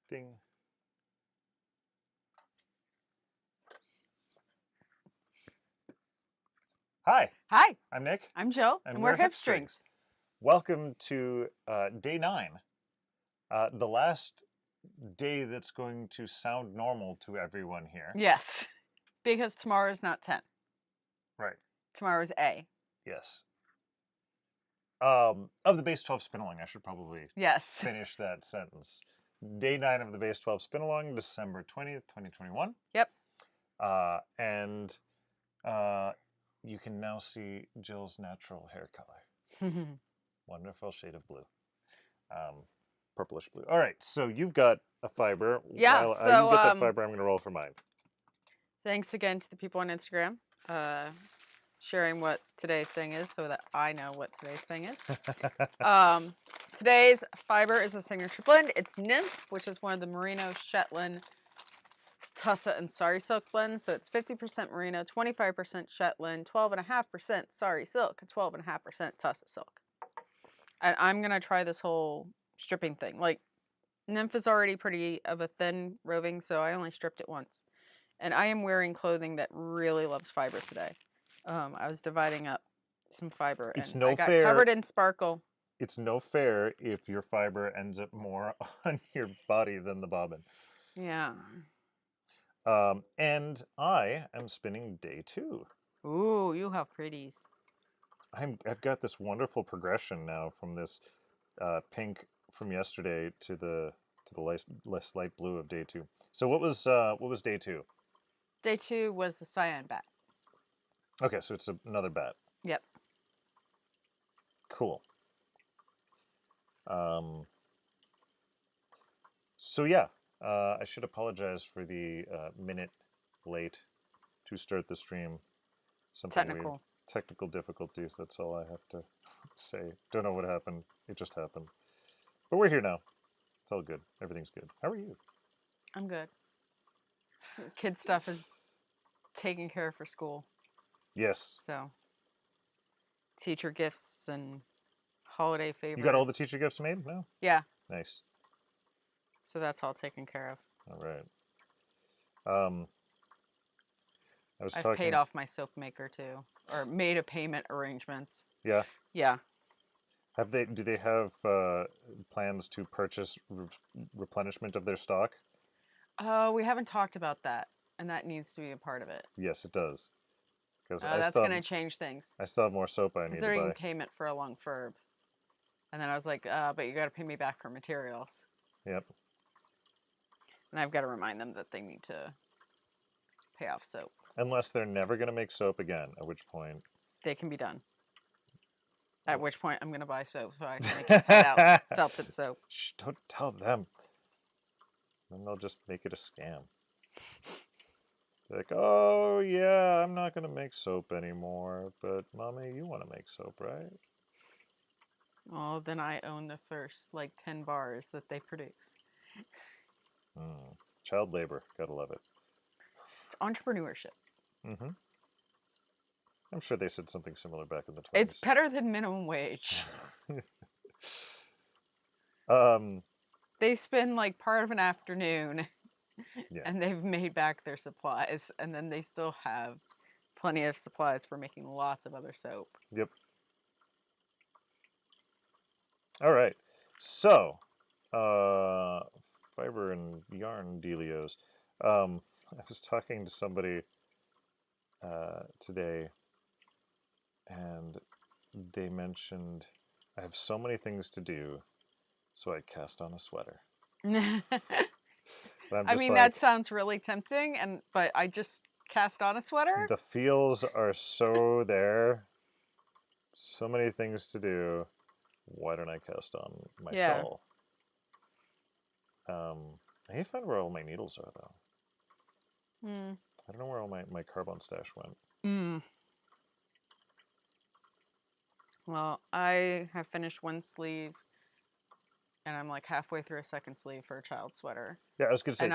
Ding. Hi. Hi. I'm Nick. I'm Jill. And we're HipStrings. Welcome to day 9. The last day that's going to sound normal to everyone here. Yes. Because tomorrow is not 10. Right. Tomorrow is A. Yes. Of the Base12 Spinalong, I should probably finish that sentence. Day 9 of the Base12 Spinalong, December 20th, 2021. Yep. And you can now see Jill's natural hair color. Wonderful shade of blue. Purplish blue. All right, so you've got a fiber. Yeah, While so you get that fiber, I'm going to roll for mine. Thanks again to the people on Instagram sharing what today's thing is so that I know what today's thing is. Today's fiber is a signature blend. It's Nymph, which is one of the Merino, Shetland, Tussa, and Sari Silk blends. So it's 50% Merino, 25% Shetland, 12.5% Sari Silk, and 12.5% Tussa Silk. And I'm going to try this whole stripping thing. Like, Nymph is already pretty of a thin roving, so I only stripped it once. And I am wearing clothing that really loves fiber today. I was dividing up some fiber, and I got covered in sparkle. It's no fair if your fiber ends up more on your body than the bobbin. Yeah. And I am spinning day 2. Ooh, you have pretties. I've got this wonderful progression now from this pink from yesterday to the less light blue of day 2. So what was day 2? Day 2 was the cyan bat. Okay, so it's another bat. Yep. Cool. So yeah, I should apologize for the minute late to start the stream. Technical difficulties, that's all I have to say. Don't know what happened. It just happened. But we're here now. It's all good. Everything's good. How are you? I'm good. Kid stuff is taken care of for school. Yes. So, teacher gifts and holiday favors. You got all the teacher gifts made? No? Yeah. Nice. So that's all taken care of. All right. I've paid off my soap maker too, or made a payment arrangements. Yeah. Yeah. Do they have plans to purchase replenishment of their stock? We haven't talked about that, and that needs to be a part of it. Yes, it does. Because that's going to change things. I still have more soap I need to buy. They're in payment for a long furb, and then I was like, but you got to pay me back for materials. Yep. And I've got to remind them that they need to pay off soap. Unless they're never going to make soap again, at which point they can be done. At which point I'm going to buy soap so I can make inside-out felted soap. Shh, don't tell them. Then they'll just make it a scam. They're like, oh yeah, I'm not going to make soap anymore, but Mommy, you want to make soap, right? Oh, then I own the first, 10 bars that they produce. Child labor, gotta love it. It's entrepreneurship. Mm-hmm. I'm sure they said something similar back in the 20s. It's better than minimum wage. They spend part of an afternoon and they've made back their supplies, and then they still have plenty of supplies for making lots of other soap. Yep. All right. So, fiber and yarn dealios. I was talking to somebody today, and they mentioned, I have so many things to do, so I cast on a sweater. I mean, that sounds really tempting, but I just cast on a sweater? The feels are so there. So many things to do. Why don't I cast on my shawl? I need to find where all my needles are, though. I don't know where all my carbon stash went. Well, I have finished one sleeve, and I'm halfway through a second sleeve for a child sweater. Yeah, I was gonna say,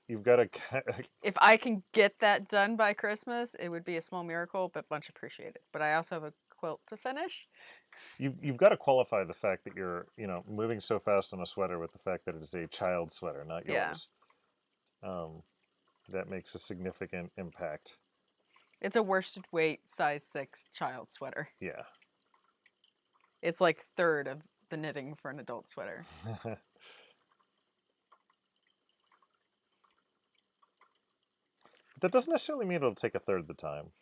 you've gotta. If I can get that done by Christmas, it would be a small miracle, but much appreciated. But I also have a quilt to finish, You've got to qualify the fact that you're, moving so fast on a sweater with the fact that it is a child sweater, not Yeah. yours. That makes a significant impact. It's a worsted weight size 6 child sweater. Yeah. It's like third of the knitting for an adult sweater. That doesn't necessarily mean it'll take a third of the time.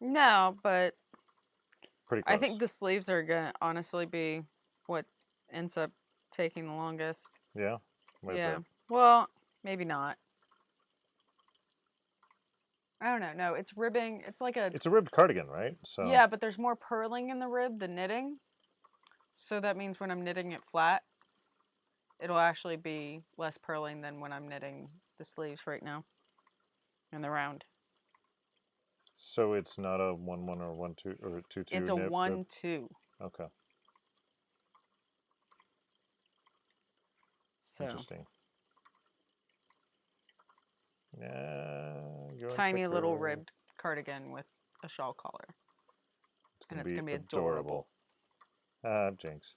No, but Pretty close. I think the sleeves are going to honestly be what ends up taking the longest. Yeah? Why is that? Well, maybe not. I don't know. No, it's ribbing. It's like a... It's a ribbed cardigan, right? So Yeah, but there's more purling in the rib than knitting. So that means when I'm knitting it flat, it'll actually be less purling than when I'm knitting the sleeves right now. And the round. So it's not a 1-1 or 1-2 or 2-2. It's a 1-2. Okay. So Interesting. Yeah. Tiny little ribbed cardigan with a shawl collar. And it's going to be adorable. Jinx.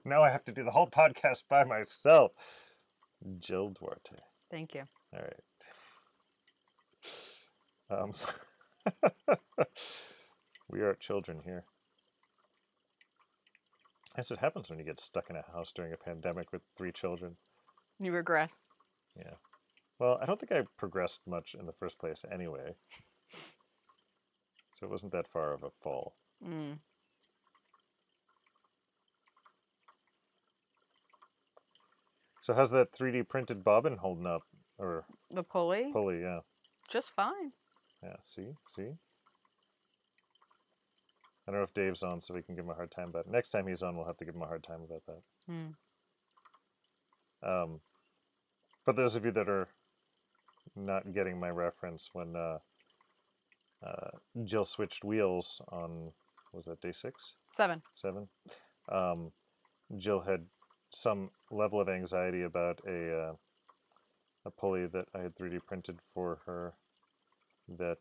Now I have to do the whole podcast by myself. Jill Duarte. Thank you. All right. We are children here. That's what happens when you get stuck in a house during a pandemic with 3 children. You regress. Yeah. Well, I don't think I progressed much in the first place anyway. So it wasn't that far of a fall. Mm. So how's that 3D printed bobbin holding up? Or the pulley? Pulley, yeah. Just fine. Yeah, see? I don't know if Dave's on, so we can give him a hard time about it. Next time he's on, we'll have to give him a hard time about that. For those of you that are not getting my reference, when Jill switched wheels on, was that day 6? 7. 7? Jill had some level of anxiety about a pulley that I had 3D printed for her, that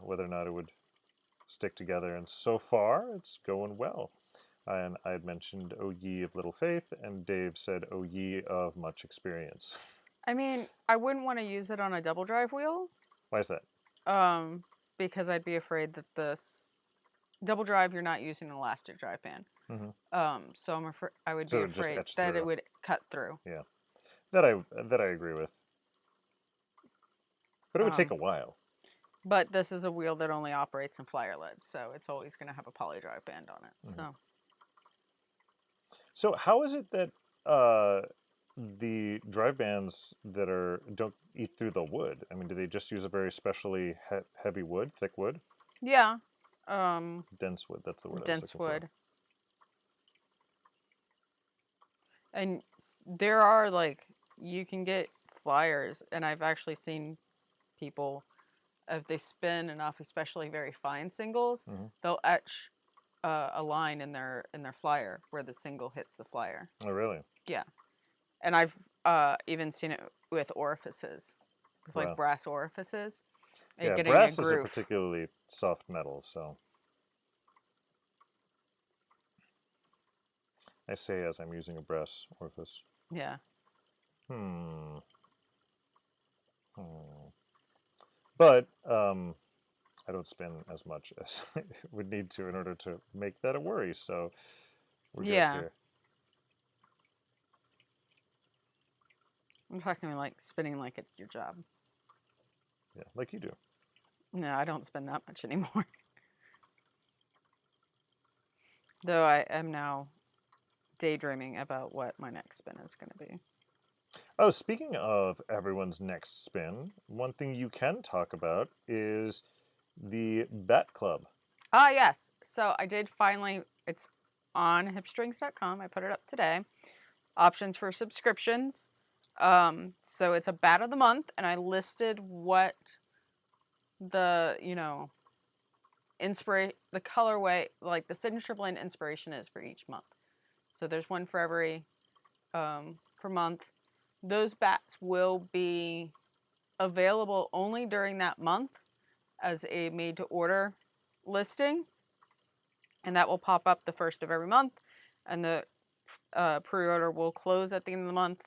whether or not it would stick together, and so far it's going well. And I had mentioned "O ye of little faith," and Dave said "O ye of much experience." I mean, I wouldn't want to use it on a double drive wheel. Why is that? Because I'd be afraid that this double drive, you're not using an elastic drive band. So I would be afraid that it would cut through. Yeah, that I agree with. But it would take a while. But this is a wheel that only operates in flyer lead, so it's always going to have a poly drive band on it. So how is it that the drive bands that don't eat through the wood? I mean, do they just use a very specially heavy wood, thick wood? Yeah. Dense wood. That's the word. Dense wood. And there are, like, you can get flyers, and I've actually seen people, if they spin enough, especially very fine singles, they'll etch a line in their flyer where the single hits the flyer. Oh, really? Yeah. And I've even seen it with orifices, with like brass orifices. Yeah, brass is a particularly soft metal, so. I say as I'm using a brass orifice. Yeah. But I don't spin as much as I would need to in order to make that a worry, so we're good here. I'm talking like spinning like it's your job. Yeah, like you do. No, I don't spin that much anymore. Though I am now daydreaming about what my next spin is going to be. Oh, speaking of everyone's next spin, one thing you can talk about is the Bat Club. Ah, yes. So I did finally, it's on HipStrings.com. I put it up today. Options for subscriptions. So it's a bat of the month, and I listed what the, the colorway, like the signature blend inspiration is for each month. So there's one for every per month. Those bats will be available only during that month as a made to order listing. and that will pop up the first of every month, and the pre-order will close at the end of the month,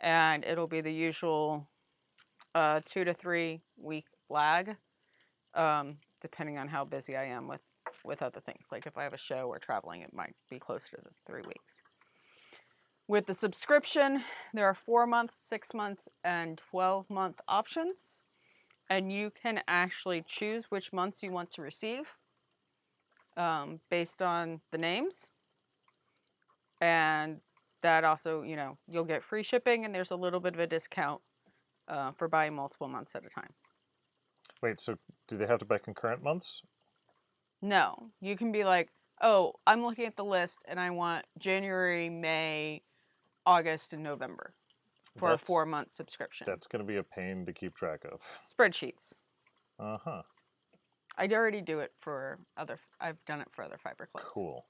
and it'll be the usual 2 to 3 week lag, depending on how busy I am with other things. Like if I have a show or traveling, it might be closer to 3 weeks. With the subscription, there are 4-month, 6-month, and 12-month options, and you can actually choose which months you want to receive based on the names. And that also, you know, you'll get free shipping, and there's a little bit of a discount for buying multiple months at a time. Wait, so do they have to buy concurrent months? No, you can be like, oh, I'm looking at the list and I want January, May, August, and November for a 4-month subscription. That's going to be a pain to keep track of. Spreadsheets. Uh-huh. I'd already do it for other, I've done it for other fiber clubs. Cool.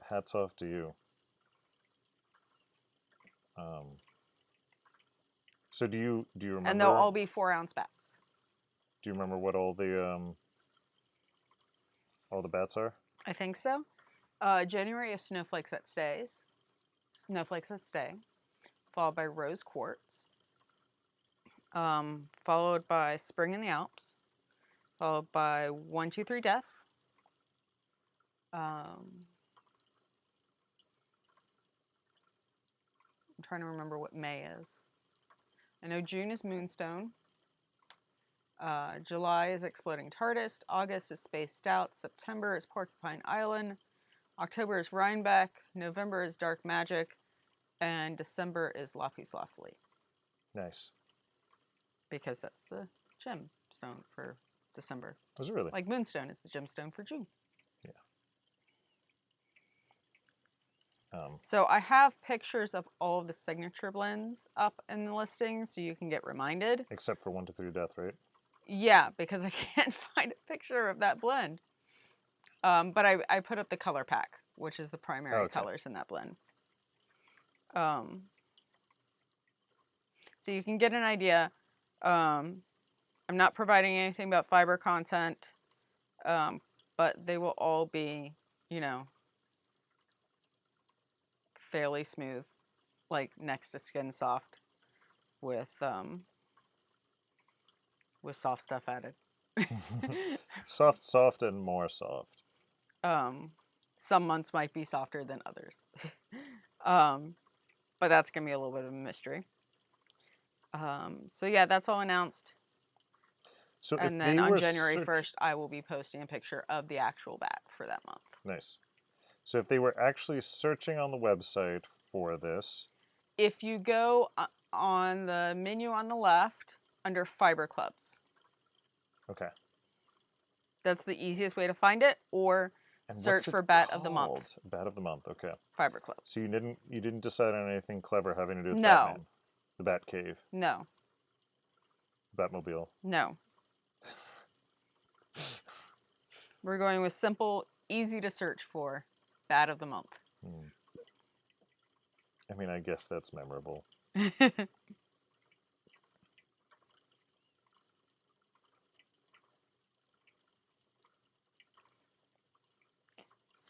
Hats off to you. So do you remember? And they'll all be 4-ounce bats. Do you remember what all the bats are? I think so. January is Snowflakes That Stays. Snowflakes That Stay. Followed by Rose Quartz. Followed by Spring in the Alps. Followed by 1, 2, 3 Death. I'm trying to remember what May is. I know June is Moonstone. July is Exploding TARDIS. August is Space Stout. September is Porcupine Island. October is Rhinebeck. November is Dark Magic. And December is Lapis Lazuli. Nice. Because that's the gemstone for December. Was it really? Like Moonstone is the gemstone for June. Yeah. So I have pictures of all of the signature blends up in the listing, so you can get reminded. Except for 1, 2, 3 Death, right? Yeah, because I can't find a picture of that blend. But I put up the color pack, which is the primary colors in that blend. So you can get an idea. I'm not providing anything about fiber content, but they will all be, you know, fairly smooth, like next to Skin Soft, with soft stuff added. soft, and more soft. Some months might be softer than others, but that's gonna be a little bit of a mystery. So yeah, that's all announced. So and then on January 1st, I will be posting a picture of the actual bat for that month. Nice. So if they were actually searching on the website for this, if you go on the menu on the left under Fiber Clubs, okay, that's the easiest way to find it, or search for Bat of the Month. Bat of the Month, okay. Fiber Club. So you didn't decide on anything clever having to do with No. Batman? The Bat Cave? No. Batmobile? No. We're going with simple, easy to search for Bat of the Month. I mean, I guess that's memorable.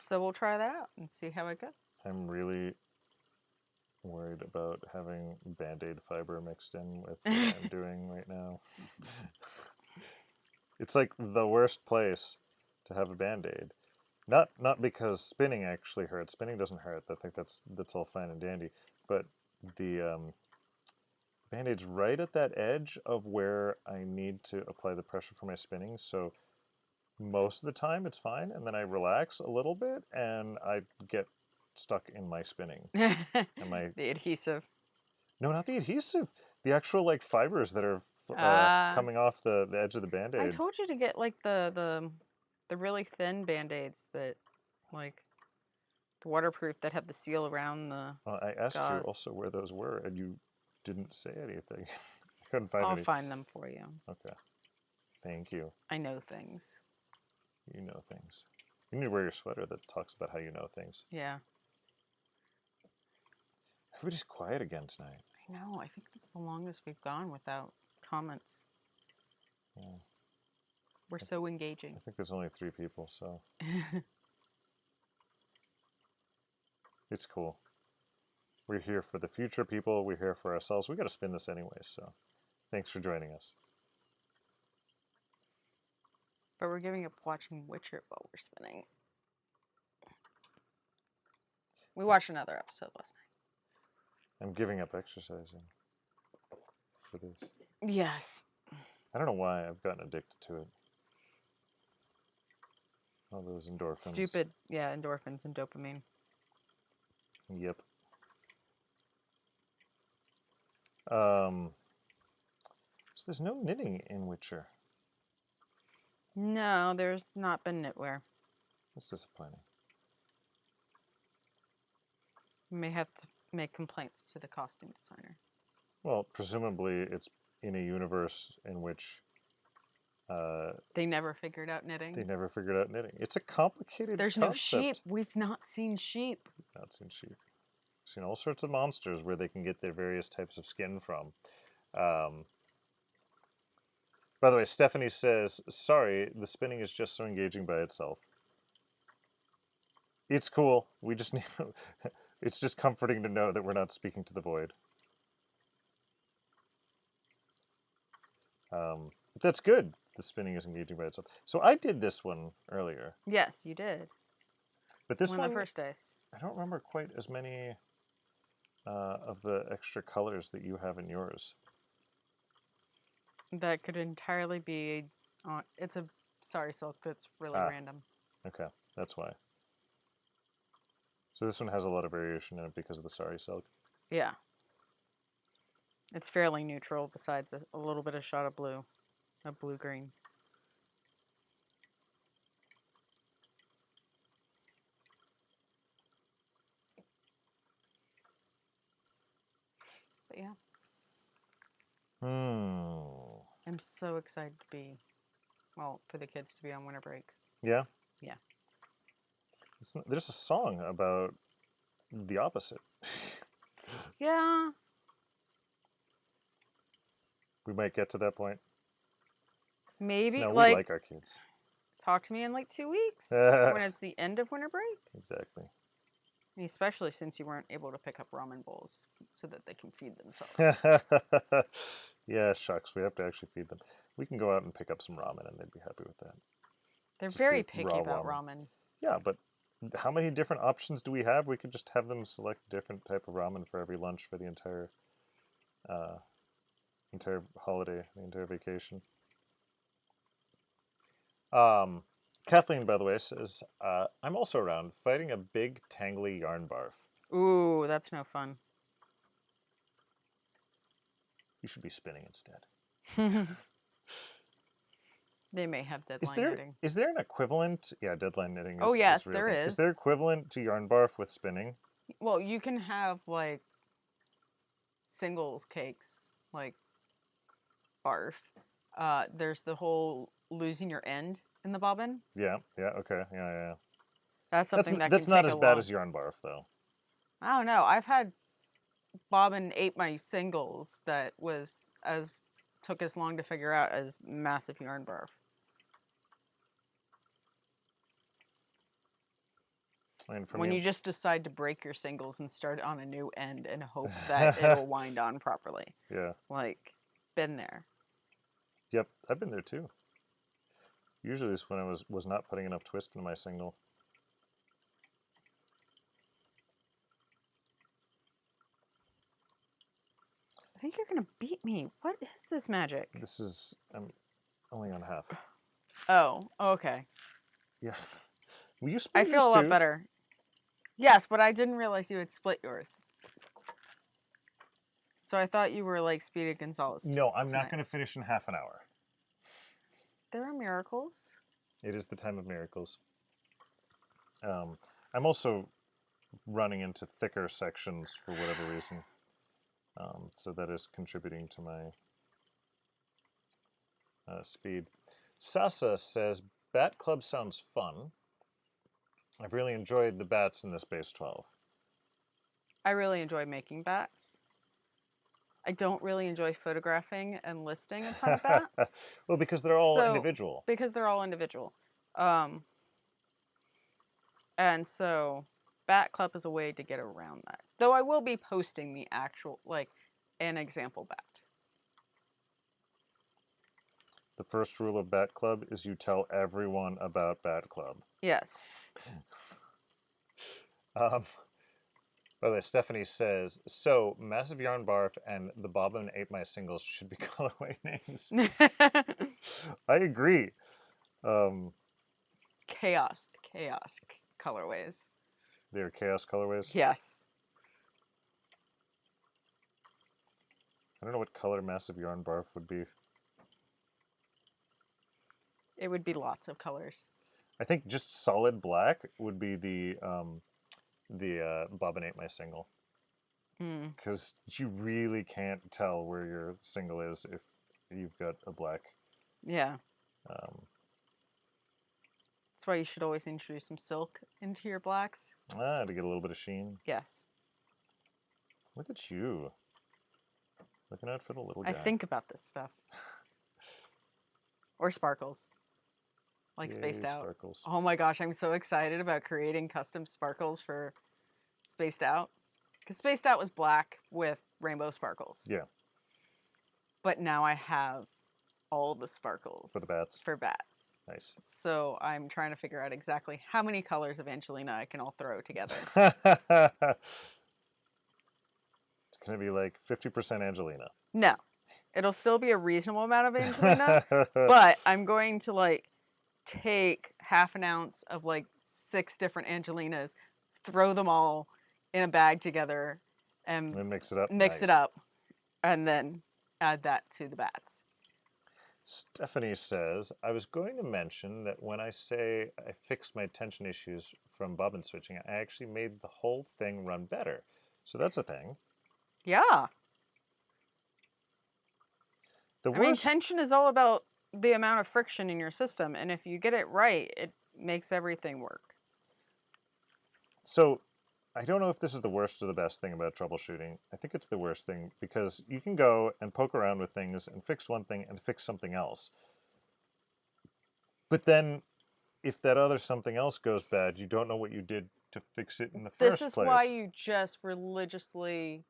So we'll try that out and see how it goes. I'm really worried about having Band-Aid fiber mixed in with what I'm doing right now. It's like the worst place to have a Band-Aid. Not because spinning actually hurts. Spinning doesn't hurt. I think that's all fine and dandy. But the Band-Aid's right at that edge of where I need to apply the pressure for my spinning. So most of the time it's fine, and then I relax a little bit and I get stuck in my spinning. The adhesive. No, not the adhesive. The actual like fibers that are coming off the edge of the Band-Aid. I told you to get like the really thin Band-Aids that like the waterproof that have the seal around the I asked gauze. you also where those were, and you didn't say anything. I couldn't find any. I'll find them for you. Okay. Thank you. I know things. You know things. You need to wear your sweater that talks about how you know things. Yeah. Everybody's quiet again tonight. I know. I think this is the longest we've gone without comments. Yeah. We're so engaging. I think there's only 3 people, so it's cool. We're here for the future people. We're here for ourselves. We got to spin this anyway, so thanks for joining us. But we're giving up watching Witcher while we're spinning. We watched another episode last night. I'm giving up exercising for this. Yes. I don't know why I've gotten addicted to it. All those endorphins. Stupid, yeah, endorphins and dopamine. Yep. So there's no knitting in Witcher. No, there's not been knitwear. That's disappointing. We may have to make complaints to the costume designer. Well, presumably it's in a universe in which they never figured out knitting. They never figured out knitting. It's a complicated There's concept. no sheep. We've not seen sheep. We've not seen sheep. We've seen all sorts of monsters where they can get their various types of skin from. By the way, Stephanie says, sorry, the spinning is just so engaging by itself. It's cool. We just need... It's just comforting to know that we're not speaking to the void. But that's good. The spinning is engaging by itself. So I did this one earlier. Yes, you did. But this one of the first days. I don't remember quite as many of the extra colors that you have in yours. That could entirely be... it's a sari silk that's really random. Okay, that's why. So this one has a lot of variation in it because of the sari silk. Yeah. It's fairly neutral besides a little bit of shot of blue. A blue-green. But yeah. I'm so excited to be, well, for the kids to be on winter break. Yeah? Yeah. There's a song about the opposite. Yeah. We might get to that point. Maybe. No, we like our kids. Talk to me in like 2 weeks when it's the end of winter break. Exactly. Especially since you weren't able to pick up ramen bowls so that they can feed themselves. Yeah, shucks. We have to actually feed them. We can go out and pick up some ramen and they'd be happy with that. They're very picky about ramen. Yeah, but how many different options do we have? We could just have them select a different type of ramen for every lunch for the entire holiday, the entire vacation. Kathleen, by the way, says, I'm also around fighting a big, tangly yarn barf. Ooh, that's no fun. You should be spinning instead. They may have deadline knitting. Is there an equivalent? Yeah, deadline knitting is yes, is real there thing. is. Is there equivalent to yarn barf with spinning? Well, you can have, like, singles cakes, like barf. There's the whole losing your end in the bobbin. Yeah, okay, yeah. That's something that's not as bad as yarn barf, though. I don't know. I've had bobbin ate my singles that took as long to figure out as massive yarn barf. When you just decide to break your singles and start on a new end and hope that it'll wind on properly. Yeah. Like, been there. Yep, I've been there too. Usually it's when I was not putting enough twist in my single. I think you're gonna beat me. What is this magic? I'm only on half. Oh, okay. Yeah. Will you I split feel a lot too? better. Yes, but I didn't realize you had split yours. So I thought you were like Speedy Gonzalez. No, I'm not going to finish in half an hour. There are miracles. It is the time of miracles. I'm also running into thicker sections for whatever reason. So that is contributing to my speed. Sasa says, Bat Club sounds fun. I've really enjoyed the bats in this Base 12. I really enjoy making bats. I don't really enjoy photographing and listing a ton of bats. Well, because they're all So- individual. Because they're all individual. And so Bat Club is a way to get around that. Though I will be posting the actual, like, an example bat. The first rule of Bat Club is you tell everyone about Bat Club. Yes. By the way, Stephanie says, so Massive Yarn Barf and the Bobbin Ate My Singles should be colorway names. I agree. Chaos colorways. They're chaos colorways. Yes. I don't know what color Massive Yarn Barf would be. It would be lots of colors. I think just solid black would be the Bobbin Ate My Single. Because you really can't tell where your single is if you've got a black. Yeah. That's why you should always introduce some silk into your blacks. To get a little bit of sheen. Yes. Look at you. Looking out for the little guy. I think about this stuff. Or sparkles. Like Yay, Spaced Out. Sparkles. Oh my gosh, I'm so excited about creating custom sparkles for Spaced Out. Because Spaced Out was black with rainbow sparkles. Yeah. But now I have all the sparkles. For the bats. For bats. Nice. So I'm trying to figure out exactly how many colors of Angelina I can all throw together. It's going to be like 50% Angelina. No. It'll still be a reasonable amount of Angelina. But I'm going to like take half an ounce of like 6 different Angelinas, throw them all in a bag together, and then mix it up. Mix it up, and then add that to the bats. Stephanie says, I was going to mention that when I say I fixed my tension issues from bobbin switching, I actually made the whole thing run better. So that's a thing. Yeah. The I mean, worst... tension is all about the amount of friction in your system, and if you get it right, it makes everything work. So I don't know if this is the worst or the best thing about troubleshooting. I think it's the worst thing because you can go and poke around with things and fix one thing and fix something else. But then if that other something else goes bad, you don't know what you did to fix it in the first place. This is why you just religiously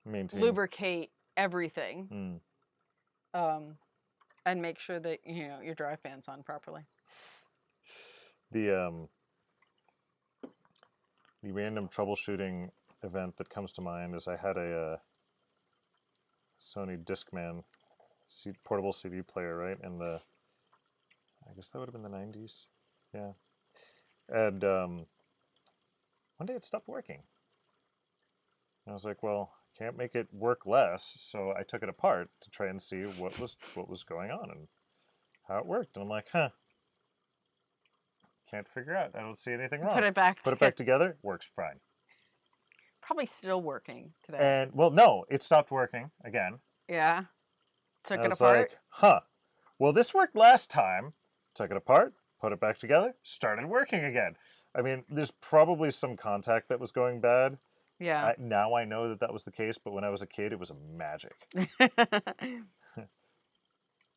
lubricate everything. And make sure that, you know, your drive fan's on properly. The random troubleshooting event that comes to mind is I had a Sony Discman portable CD player, right? And I guess that would have been the 90s. Yeah. And one day it stopped working. And I was like, well, I can't make it work less. So I took it apart to try and see what was going on and how it worked. And I'm like, huh. Can't figure out. I don't see anything wrong. Put it back together. Works fine. Probably still working today. And, well, no, it stopped working again. Yeah. Took it apart. Like, huh. Well, this worked last time. Took it apart, put it back together, started working again. I mean, there's probably some contact that was going bad. Yeah. Now I know that was the case, but when I was a kid, it was magic.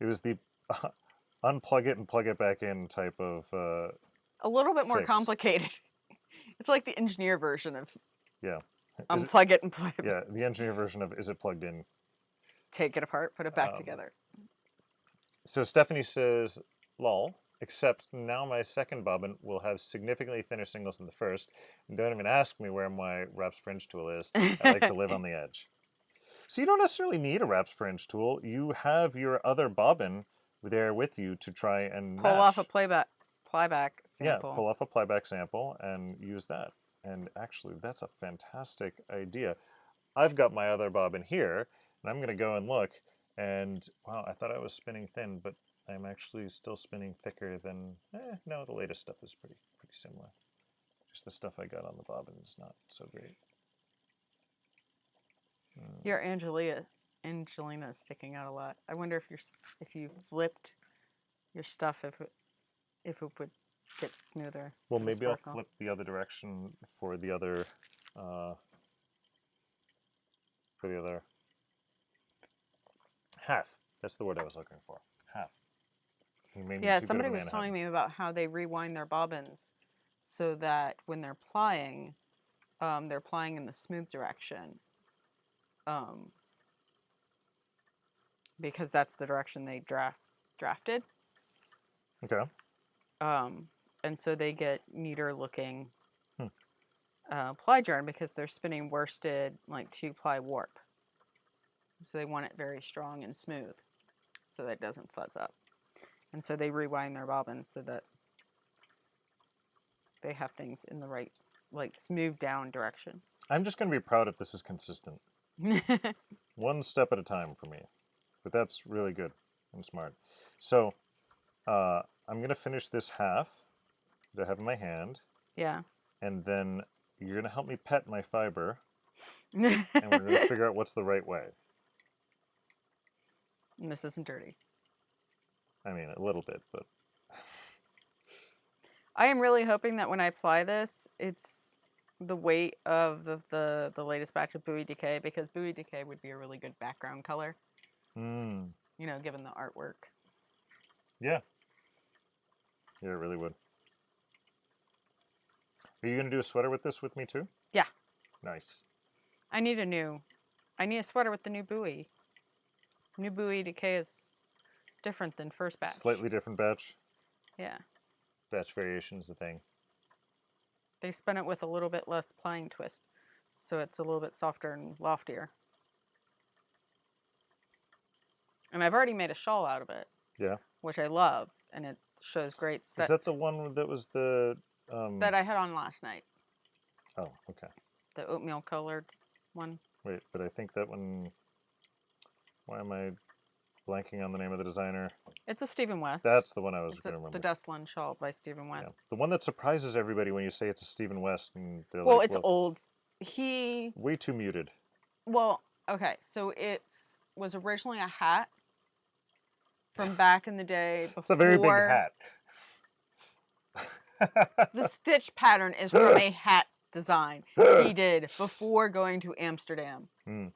It was the unplug it and plug it back in type of a little bit more fix. Complicated. It's like the engineer version of unplug it and plug it. Yeah, the engineer version of is it plugged in? Take it apart, put it back together. So Stephanie says, lol, except now my second bobbin will have significantly thinner singles than the first. And don't even ask me where my wrap fringe tool is. I like to live on the edge. So you don't necessarily need a wrap fringe tool. You have your other bobbin there with you to try and pull off a plyback sample. Yeah, pull off a plyback sample and use that. And actually, that's a fantastic idea. I've got my other bobbin here, and I'm going to go and look. And wow, I thought I was spinning thin, but I'm actually still spinning thicker than. No, the latest stuff is pretty similar. Just the stuff I got on the bobbin is not so great. Your Angelina is sticking out a lot. I wonder if you flipped your stuff, if it would get smoother. Well, maybe I'll flip the other direction for the other Half. That's the word I was looking for. Half. You made me Yeah, too good of somebody a was telling Manhattan. me about how they rewind their bobbins so that when they're plying in the smooth direction. Because that's the direction they drafted. Okay. And so they get neater looking Hmm. ply yarn because they're spinning worsted like 2-ply warp. So they want it very strong and smooth so that it doesn't fuzz up. And so they rewind their bobbins so that they have things in the right, like, smooth down direction. I'm just going to be proud if this is consistent. One step at a time for me. But that's really good and smart. So I'm going to finish this half that I have in my hand. Yeah. And then you're going to help me pet my fiber. And we're going to figure out what's the right way. And this isn't dirty. I mean, a little bit, but... I am really hoping that when I apply this, it's the weight of the latest batch of Buoy Decay, because Buoy Decay would be a really good background color. Mm. You know, given the artwork. Yeah. Yeah, it really would. Are you going to do a sweater with this with me too? Yeah. Nice. I need a sweater with the new Buoy. New Buoy Decay is different than first batch. Slightly different batch? Yeah. Batch variation's the thing. They spin it with a little bit less plying twist, so it's a little bit softer and loftier. And I've already made a shawl out of it. Yeah. Which I love, and it shows great stuff. Is that the one that was the... that I had on last night. Oh, okay. The oatmeal colored one. Wait, but I think that one... Why am I blanking on the name of the designer? It's a Stephen West. That's the one I was going to remember. The Dustland shawl by Stephen West. Yeah. The one that surprises everybody when you say it's a Stephen West, and they're well, like, it's old. He... Way too muted. Well, okay, so it was originally a hat from back in the day before... It's a very big hat. The stitch pattern is from a hat design he did before going to Amsterdam. Mm.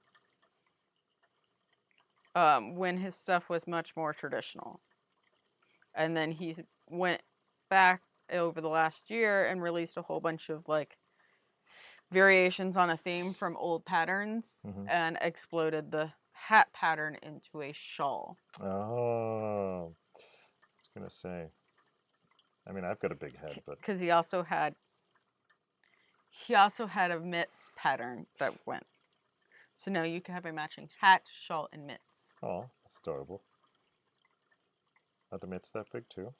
When his stuff was much more traditional. And then he went back over the last year and released a whole bunch of like variations on a theme from old patterns and exploded the hat pattern into a shawl. Oh, I was going to say. I mean, I've got a big head, but... Because he also had a mitts pattern that went. So now you can have a matching hat, shawl, and mitts. Oh, that's adorable. Are the mitts that big too?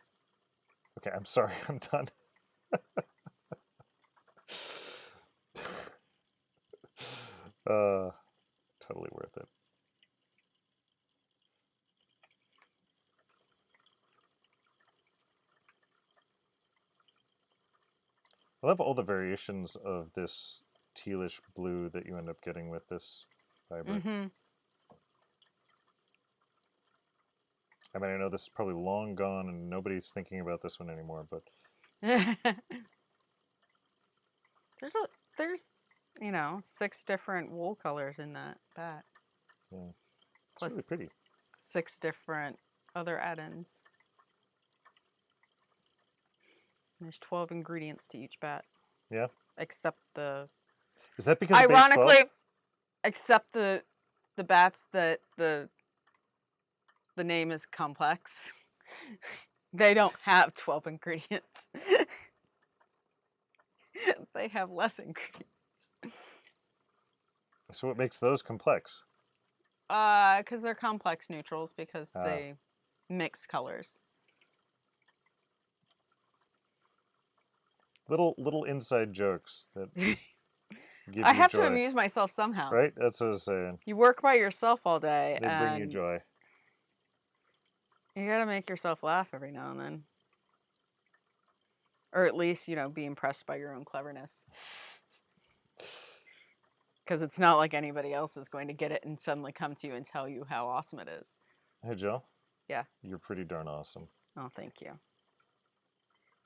Okay, I'm sorry, I'm done. Totally worth it. I love all the variations of this tealish blue that you end up getting with this fiber. I mean, I know this is probably long gone and nobody's thinking about this one anymore, but... there's, you know, 6 different wool colors in that bat. Yeah, it's Plus really pretty. 6 different other add-ins. There's 12 ingredients to each bat. Yeah. Except the... Is that because ironically, except the bats that the name is complex. They don't have 12 ingredients. They have less ingredients. So what makes those complex? Because they're complex neutrals because they mix colors. Little inside jokes that give I you have joy. to amuse myself somehow. Right? That's what I was saying. You work by yourself all day. They bring you joy. You gotta make yourself laugh every now and then. Or at least, you know, be impressed by your own cleverness. Because it's not like anybody else is going to get it and suddenly come to you and tell you how awesome it is. Hey, Joe. Yeah. You're pretty darn awesome. Oh, thank you.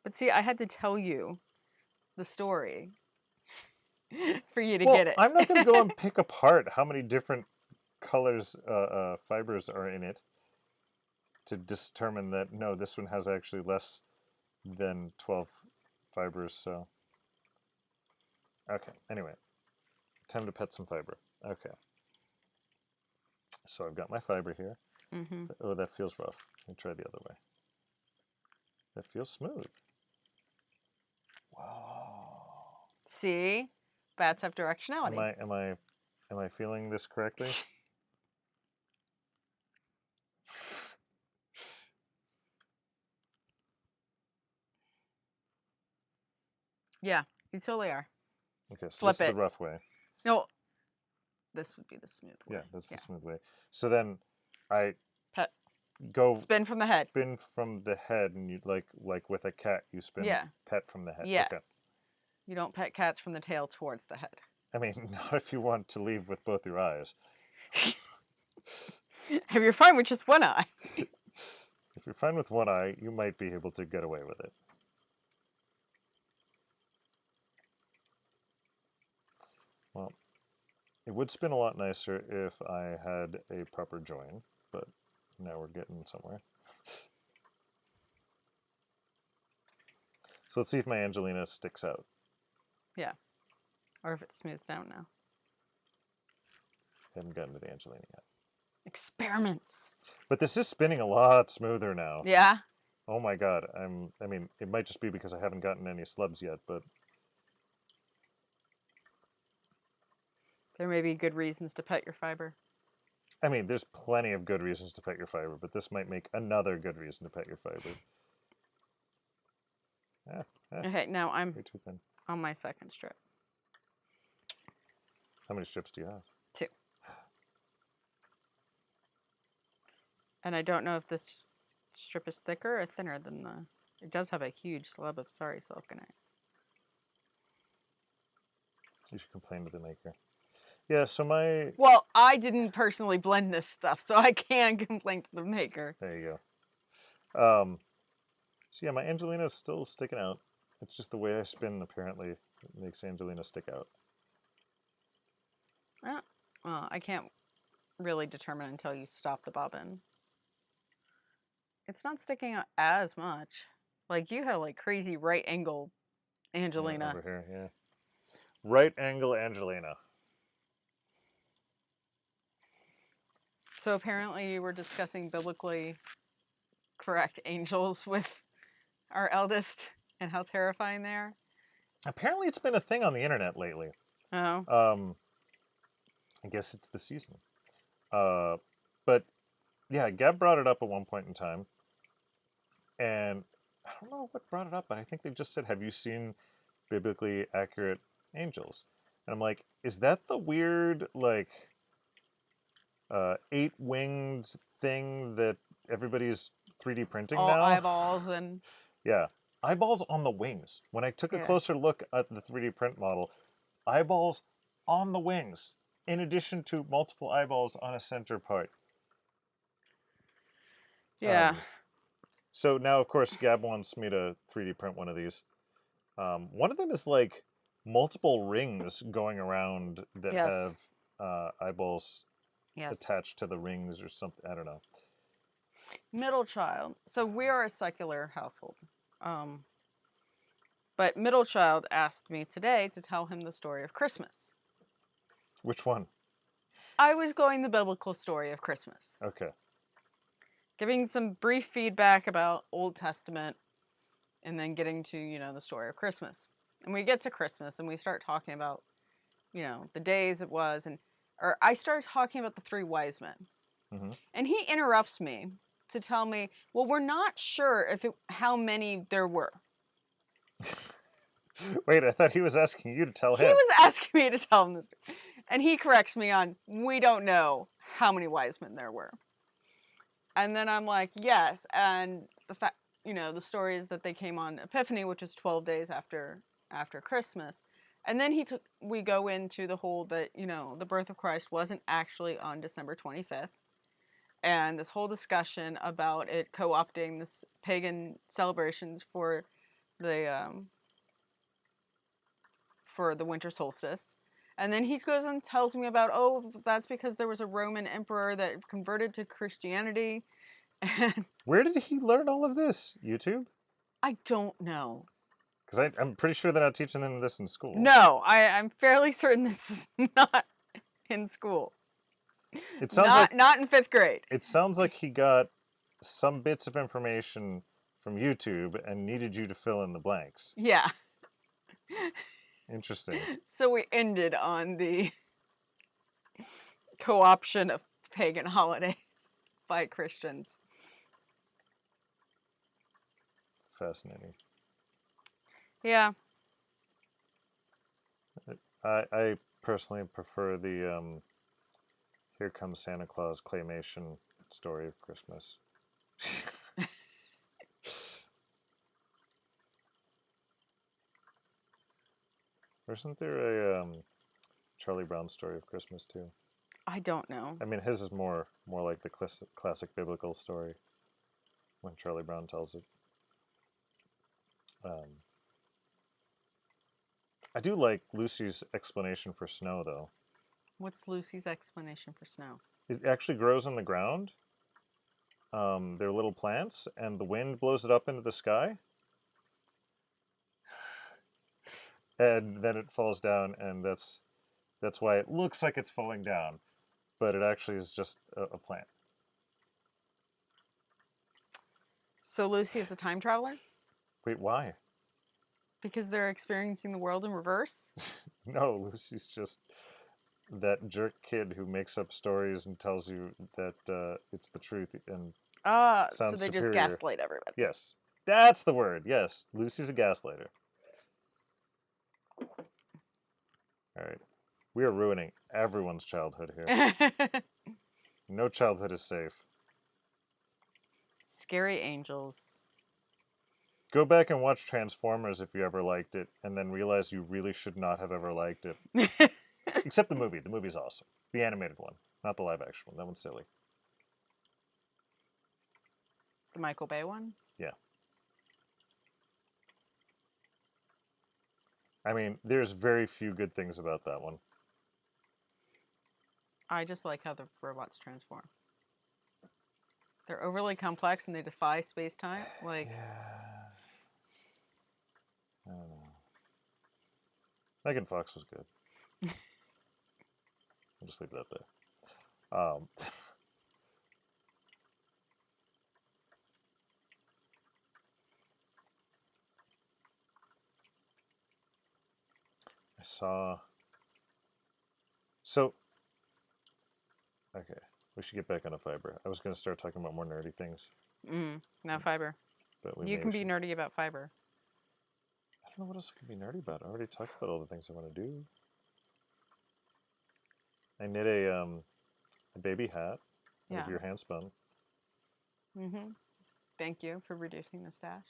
But see, I had to tell you the story for you to get it. I'm not going to go and pick apart how many different colors, fibers are in it to determine that, no, this one has actually less than 12 fibers, so. Okay, anyway, time to pet some fiber. Okay. So I've got my fiber here. Mm-hmm. Oh, that feels rough. Let me try the other way. That feels smooth. Wow. See? Bats have directionality. Am I feeling this correctly? Yeah, you totally are. Okay, so Flip this is it. the rough way. No, this would be the smooth way. Yeah, that's the smooth way. So then I Pet. go Spin from the head. spin from the head, and you like with a cat, you spin pet from the head. Yes. Okay. You don't pet cats from the tail towards the head. I mean, not if you want to leave with both your eyes. If you're fine with just one eye. If you're fine with one eye, you might be able to get away with it. Well, it would spin a lot nicer if I had a proper join, but now we're getting somewhere. So let's see if my Angelina sticks out. Yeah. Or if it smooths down now. I haven't gotten to the Angelina yet. Experiments. But this is spinning a lot smoother now. Yeah. Oh my god. I mean, it might just be because I haven't gotten any slubs yet, but There may be good reasons to pet your fiber. I mean, there's plenty of good reasons to pet your fiber, but this might make another good reason to pet your fiber. Okay, now I'm Way too thin. on my second strip. How many strips do you have? 2. And I don't know if this strip is thicker or thinner than the... It does have a huge slab of sari silk in it. You should complain to the maker. Yeah, so my... Well, I didn't personally blend this stuff, so I can complain to the maker. There you go. So yeah, my Angelina is still sticking out. It's just the way I spin, apparently, makes Angelina stick out. Well, I can't really determine until you stop the bobbin. It's not sticking out as much. Like, you have, like, crazy right angle Angelina. Yeah, over here, yeah. Right angle Angelina. So apparently you were discussing biblically correct angels with our eldest and how terrifying they are. Apparently it's been a thing on the internet lately. Oh. I guess it's the season. But yeah, Gab brought it up at one point in time. And I don't know what brought it up, but I think they just said, have you seen biblically accurate angels? And I'm like, is that the weird, like, 8-winged thing that everybody's 3D printing All now? eyeballs and... Yeah. Eyeballs on the wings. When I took a closer look at the 3D print model, eyeballs on the wings, in addition to multiple eyeballs on a center part. Yeah. So now, of course, Gab wants me to 3D print one of these. One of them is like multiple rings going around that have eyeballs attached to the rings or something. I don't know. Middle child. So we are a secular household. But middle child asked me today to tell him the story of Christmas. Which one? I was going the biblical story of Christmas. Okay. Giving some brief feedback about Old Testament and then getting to, you know, the story of Christmas. And we get to Christmas and we start talking about, you know, the days it was. Or I started talking about the 3 wise men. Mm-hmm. And he interrupts me to tell me, well, we're not sure how many there were. Wait, I thought he was asking you to tell him. He was asking me to tell him this. And he corrects me on, we don't know how many wise men there were. And then I'm like, yes. And the fact, you know, the story is that they came on Epiphany, which is 12 days after Christmas. And then we go into the whole that, you know, the birth of Christ wasn't actually on December 25th. And this whole discussion about it co-opting this pagan celebrations for the winter solstice. And then he goes and tells me about, oh, that's because there was a Roman emperor that converted to Christianity. And Where did he learn all of this? YouTube? I don't know. Because I'm pretty sure they're not teaching them this in school. No, I'm fairly certain this is not in school. It sounds Not in 5th grade. It sounds like he got some bits of information from YouTube and needed you to fill in the blanks. Yeah. Interesting. So we ended on the co-option of pagan holidays by Christians. Fascinating. Yeah. I personally prefer the Here Comes Santa Claus claymation story of Christmas. Isn't there a Charlie Brown story of Christmas too? I don't know. I mean, his is more like the classic biblical story when Charlie Brown tells it. I do like Lucy's explanation for snow, though. What's Lucy's explanation for snow? It actually grows in the ground. They're little plants, and the wind blows it up into the sky. And then it falls down, and that's why it looks like it's falling down. But it actually is just a plant. So Lucy is a time traveler? Wait, why? Because they're experiencing the world in reverse? No, Lucy's just that jerk kid who makes up stories and tells you that it's the truth and so they just gaslight everybody. Yes, that's the word. Yes, Lucy's a gaslighter. All right, we are ruining everyone's childhood here. No childhood is safe. Scary angels. Go back and watch Transformers if you ever liked it, and then realize you really should not have ever liked it. Except the movie. The movie's awesome. The animated one, not the live action one. That one's silly. The Michael Bay one? Yeah. I mean, there's very few good things about that one. I just like how the robots transform. They're overly complex and they defy space-time. Like, yeah. I don't know. Megan Fox was good. I'll just leave that there. I saw. So, okay, we should get back on a fiber. I was going to start talking about more nerdy things. no fiber. But You can be nerdy about fiber. I don't know what else I can be nerdy about. I already talked about all the things I want to do. I knit a baby hat out of your hand spun. Thank you for reducing the stash.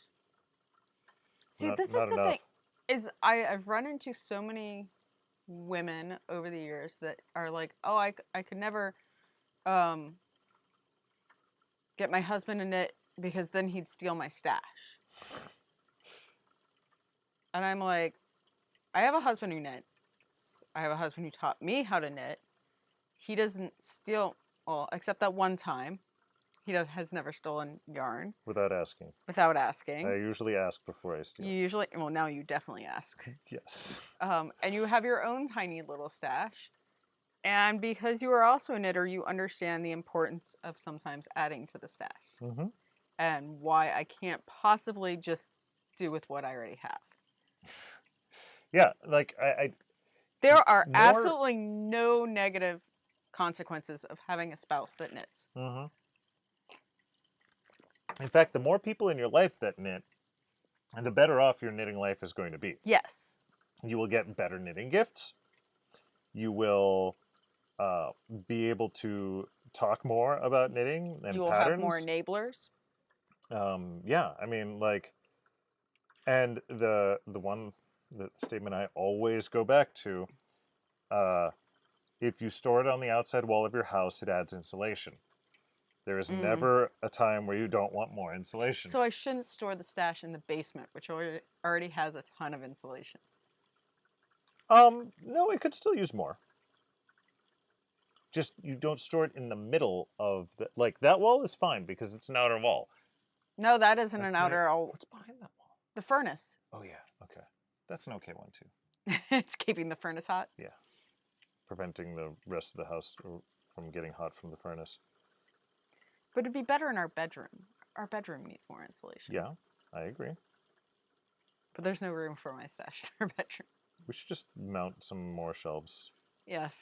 See, Not this is the enough. thing. Is I've run into so many women over the years that are like, oh, I could never get my husband to knit because then he'd steal my stash. And I'm like, I have a husband who knits. I have a husband who taught me how to knit. He doesn't steal, well, except that one time. He has never stolen yarn. Without asking. Without asking. I usually ask before I steal. You usually, well, now you definitely ask. Yes. And you have your own tiny little stash. And because you are also a knitter, you understand the importance of sometimes adding to the stash. And why I can't possibly just do with what I already have. Yeah, like there are absolutely no negative consequences of having a spouse that knits. In fact, the more people in your life that knit, and the better off your knitting life is going to be. Yes. You will get better knitting gifts. You will be able to talk more about knitting and patterns. You will have more enablers. Yeah, I mean, like, and the statement I always go back to, if you store it on the outside wall of your house, it adds insulation. There is never a time where you don't want more insulation. So I shouldn't store the stash in the basement, which already has a ton of insulation. No, it could still use more. Just you don't store it in the middle of the like that wall is fine because it's an outer wall. No, that isn't That's an not outer. What's behind that wall? The furnace. Oh yeah, okay. That's an okay one too. It's keeping the furnace hot. Yeah. Preventing the rest of the house from getting hot from the furnace. But it'd be better in our bedroom. Our bedroom needs more insulation. Yeah, I agree. But there's no room for my stash in our bedroom. We should just mount some more shelves. Yes.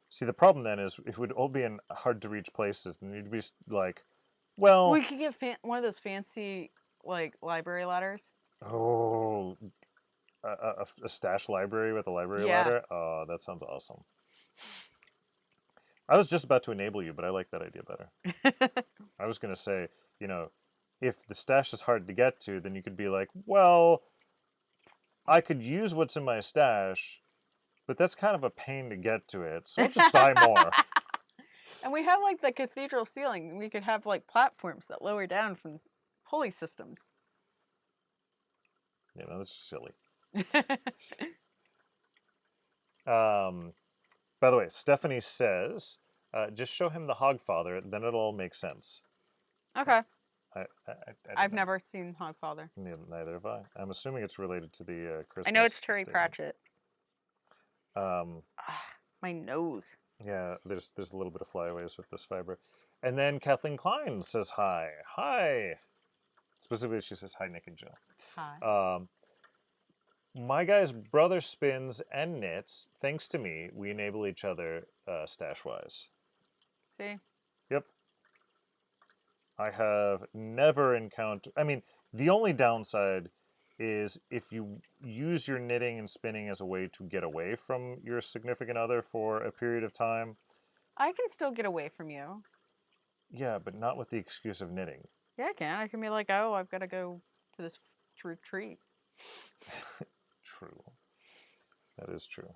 See, the problem then is it would all be in hard to reach places, and you'd be like, well, We could get one of those fancy like library ladders. oh, a stash library with a library Yeah. ladder. Oh, that sounds awesome. I was just about to enable you, but I like that idea better. I was going to say, you know, if the stash is hard to get to, then you could be like, well, I could use what's in my stash, but that's kind of a pain to get to it, so I'll just buy more. And we have like the cathedral ceiling. We could have like platforms that lower down from pulley systems. You know, that's silly. By the way, Stephanie says, just show him the Hogfather, then it'll all make sense. Okay. I've never seen Hogfather. Neither have I. I'm assuming it's related to the Christmas. I know it's Terry statement. Pratchett. My nose. Yeah, there's a little bit of flyaways with this fiber. And then Kathleen Klein says hi. Hi. Specifically, she says hi, Nick and Jill. Hi. My guy's brother spins and knits. Thanks to me, we enable each other stash-wise. See? Yep. I have never encountered... I mean, the only downside is if you use your knitting and spinning as a way to get away from your significant other for a period of time. I can still get away from you. Yeah, but not with the excuse of knitting. Yeah, I can. I can be like, oh, I've got to go to this retreat. True. That is true.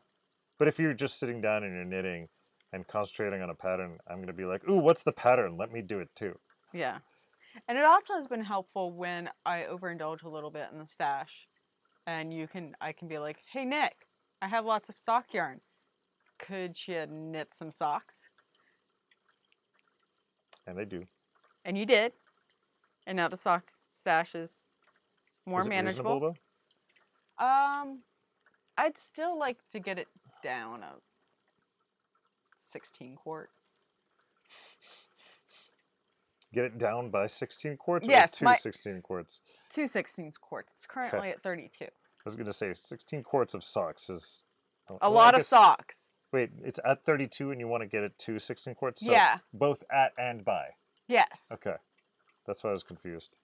But if you're just sitting down and you're knitting and concentrating on a pattern, I'm going to be like, ooh, what's the pattern? Let me do it too. Yeah. And it also has been helpful when I overindulge a little bit in the stash. And I can be like, hey, Nick, I have lots of sock yarn. Could you knit some socks? And I do. And you did. And now the sock stash is more Is it manageable. reasonable, though? I'd still like to get it down of 16 quarts. Get it down by 16 quarts? Yes, or 16 quarts? 2 16 quarts. It's currently at 32. I was going to say 16 quarts of socks is... A lot of socks. Wait, it's at 32 and you want to get it to 16 quarts? So yeah. Both at and by? Yes. Okay. That's why I was confused.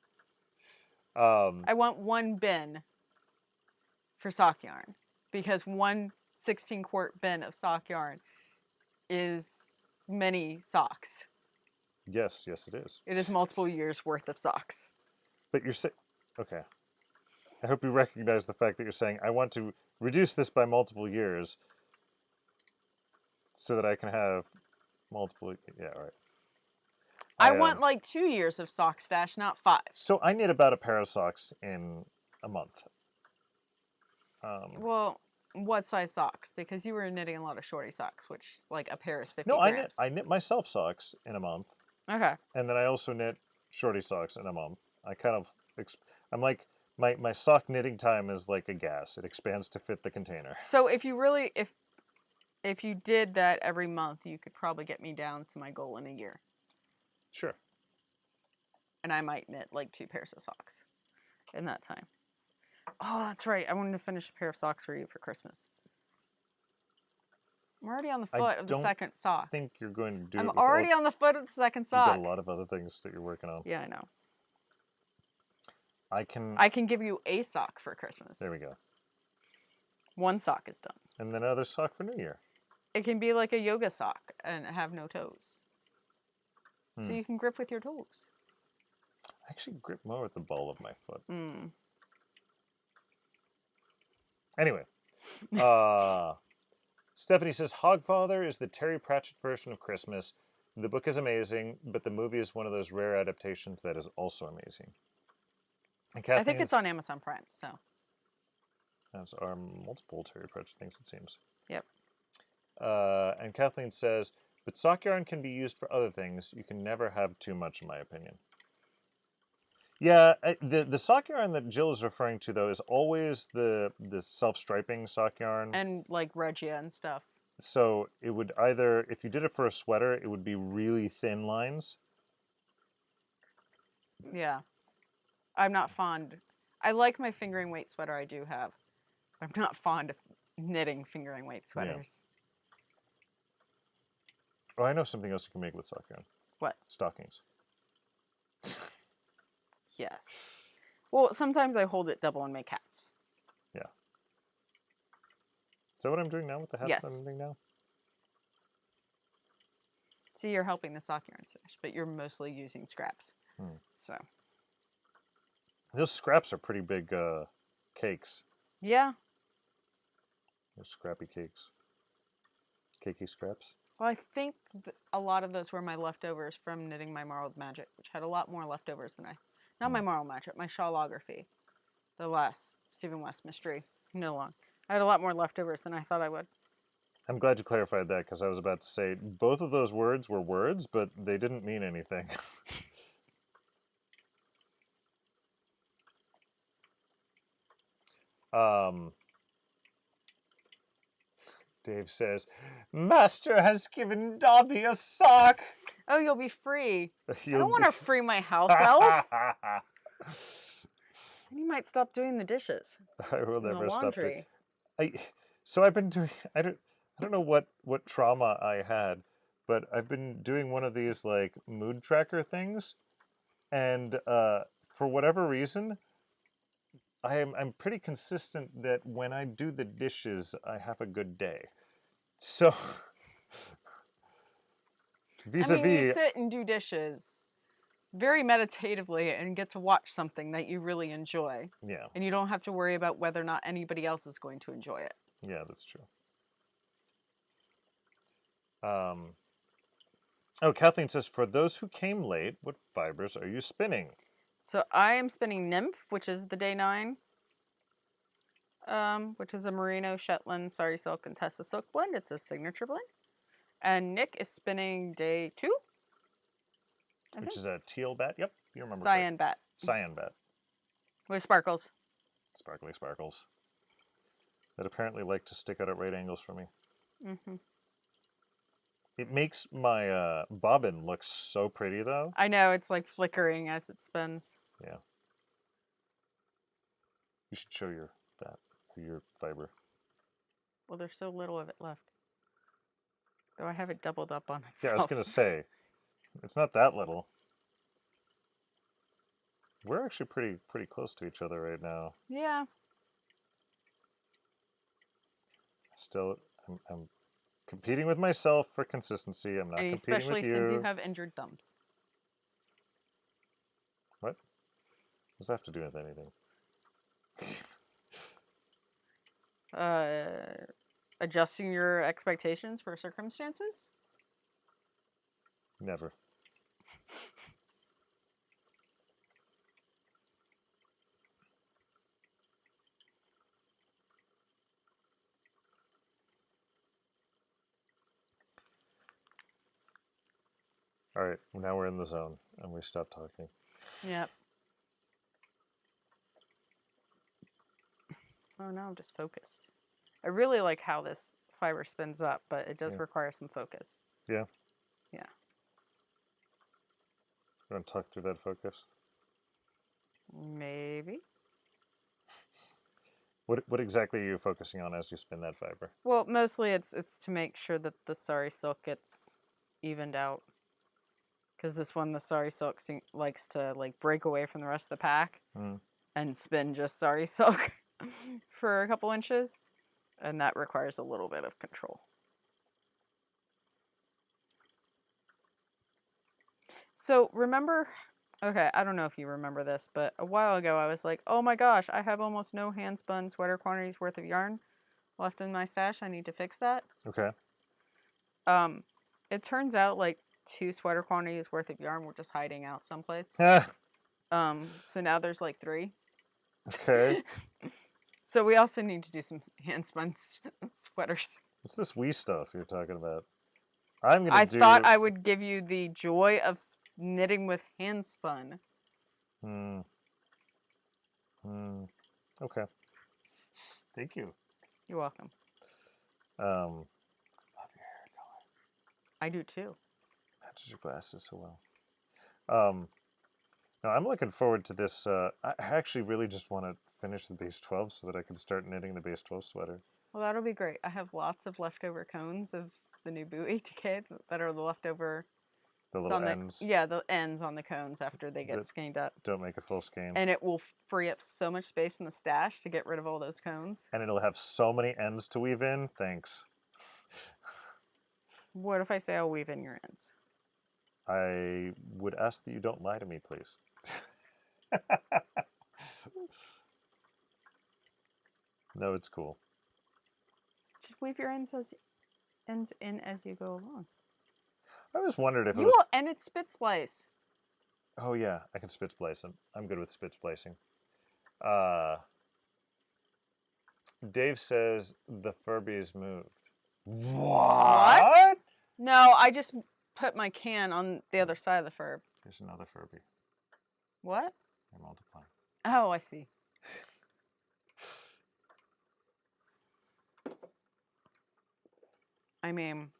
I want one bin for sock yarn because one 16-quart bin of sock yarn is many socks. Yes, it is. It is multiple years worth of socks. But you're saying... Okay. I hope you recognize the fact that you're saying, I want to reduce this by multiple years so that I can have multiple... Yeah, all right. I want like 2 years of sock stash, not 5. So I knit about a pair of socks in a month. Well, what size socks? Because you were knitting a lot of shorty socks, which like a pair is 50 grams. I knit myself socks in a month. Okay. And then I also knit shorty socks in a month. I kind of... I'm like... My sock knitting time is like a gas. It expands to fit the container. So if you really... If you did that every month, you could probably get me down to my goal in a year. Sure. And I might knit like 2 pairs of socks in that time. Oh, that's right. I wanted to finish a pair of socks for you for Christmas. I'm already on the foot of the second sock. I think you're going to do I'm already on the foot of the second sock. You've got a lot of other things that you're working on. Yeah, I know. I can give you a sock for Christmas. There we go. 1 sock is done. And then another sock for New Year. It can be like a yoga sock and have no toes. So you can grip with your toes. I actually grip more with the ball of my foot. Anyway. Stephanie says, Hogfather is the Terry Pratchett version of Christmas. The book is amazing, but the movie is one of those rare adaptations that is also amazing. And I think it's on Amazon Prime, so. as are multiple terry approach things, it seems. Yep. And Kathleen says, but sock yarn can be used for other things. You can never have too much, in my opinion. Yeah, the sock yarn that Jill is referring to, though, is always the self-striping sock yarn. And like Regia and stuff. So it would either, if you did it for a sweater, it would be really thin lines. Yeah. I'm not fond. I like my fingering weight sweater I do have. I'm not fond of knitting fingering weight sweaters. Oh, I know something else you can make with sock yarn. What? Stockings. Yes. Well, sometimes I hold it double and make hats. Yeah. Is that what I'm doing now with the hats Yes. that I'm doing now? See, you're helping the sock yarn finish, but you're mostly using scraps. So. Those scraps are pretty big cakes. Yeah. They're scrappy cakes. Cakey scraps. Well, I think a lot of those were my leftovers from knitting my Marled Magic, which had a lot more leftovers than not my Marled Magic, my Shawlography, the last Stephen West mystery knit along. I had a lot more leftovers than I thought I would. I'm glad you clarified that, because I was about to say both of those words were words, but they didn't mean anything. Dave says, Master has given Dobby a sock. Oh, you'll be free. I don't want to free my house elf. Then you might stop doing the dishes. I will never stop doing. Laundry. So I've been doing. I don't know what trauma I had, but I've been doing one of these like mood tracker things, and for whatever reason, I'm pretty consistent that when I do the dishes, I have a good day. So vis-a-vis, I mean, you sit and do dishes very meditatively and get to watch something that you really enjoy. Yeah. And you don't have to worry about whether or not anybody else is going to enjoy it. Yeah, that's true. Oh, Kathleen says, for those who came late, what fibers are you spinning? So I am spinning Nymph, which is the day 9, which is a Merino, Shetland, Sari Silk, and Tessa Silk blend. It's a signature blend. And Nick is spinning day 2. Which is a teal bat? Yep, you remember. Cyan bat. Cyan bat. With sparkles. Sparkly sparkles. That apparently like to stick out at right angles for me. Mm-hmm. It makes my bobbin look so pretty, though. I know, it's like flickering as it spins. Yeah. You should show your bat, your fiber. Well, there's so little of it left. Though I have it doubled up on itself. Yeah, I was going to say, it's not that little. We're actually pretty close to each other right now. Yeah. Still, I'm competing with myself for consistency. I'm not competing with you. Especially since you have injured thumbs. What? Does that have to do with anything? Adjusting your expectations for circumstances? Never. All right, now we're in the zone, and we stop talking. Yep. Oh, now I'm just focused. I really like how this fiber spins up, but it does require some focus. Yeah? Yeah. You want to talk through that focus? Maybe. What exactly are you focusing on as you spin that fiber? Well, mostly it's to make sure that the Sari Silk gets evened out. Because this one, the Sari Silk likes to like break away from the rest of the pack and spin just Sari Silk for a couple inches. And that requires a little bit of control. So remember, okay, I don't know if you remember this, but a while ago I was like, oh my gosh, I have almost no hand spun sweater quantities worth of yarn left in my stash. I need to fix that. Okay. It turns out like 2 sweater quantities worth of yarn were just hiding out someplace. So now there's like 3. Okay. So we also need to do some hand spun sweaters. What's this wee stuff you're talking about? I'm gonna I do. thought I would give you the joy of knitting with hand spun. Okay. Thank you. You're welcome. Love your hair color. I do too. Matches your glasses so well. No, I'm looking forward to this. I actually really just want to finish the base 12 so that I can start knitting the base 12 sweater. Well, that'll be great. I have lots of leftover cones of the new buoy decayed that are the leftover. The little ends. Yeah, the ends on the cones after they get skeined up. Don't make a full skein. And it will free up so much space in the stash to get rid of all those cones. And it'll have so many ends to weave in. Thanks. What if I say I'll weave in your ends? I would ask that you don't lie to me, please. No, it's cool. Just weave your ends in as you go along. I always wondered if you will, and it's spit splice. Oh yeah, I can spit splice. I'm good with spit splicing. Dave says the Furbies moved. What? No, I just put my can on the other side of the Furb. There's another Furby. What? They're multiplying. Oh, I see. I mean,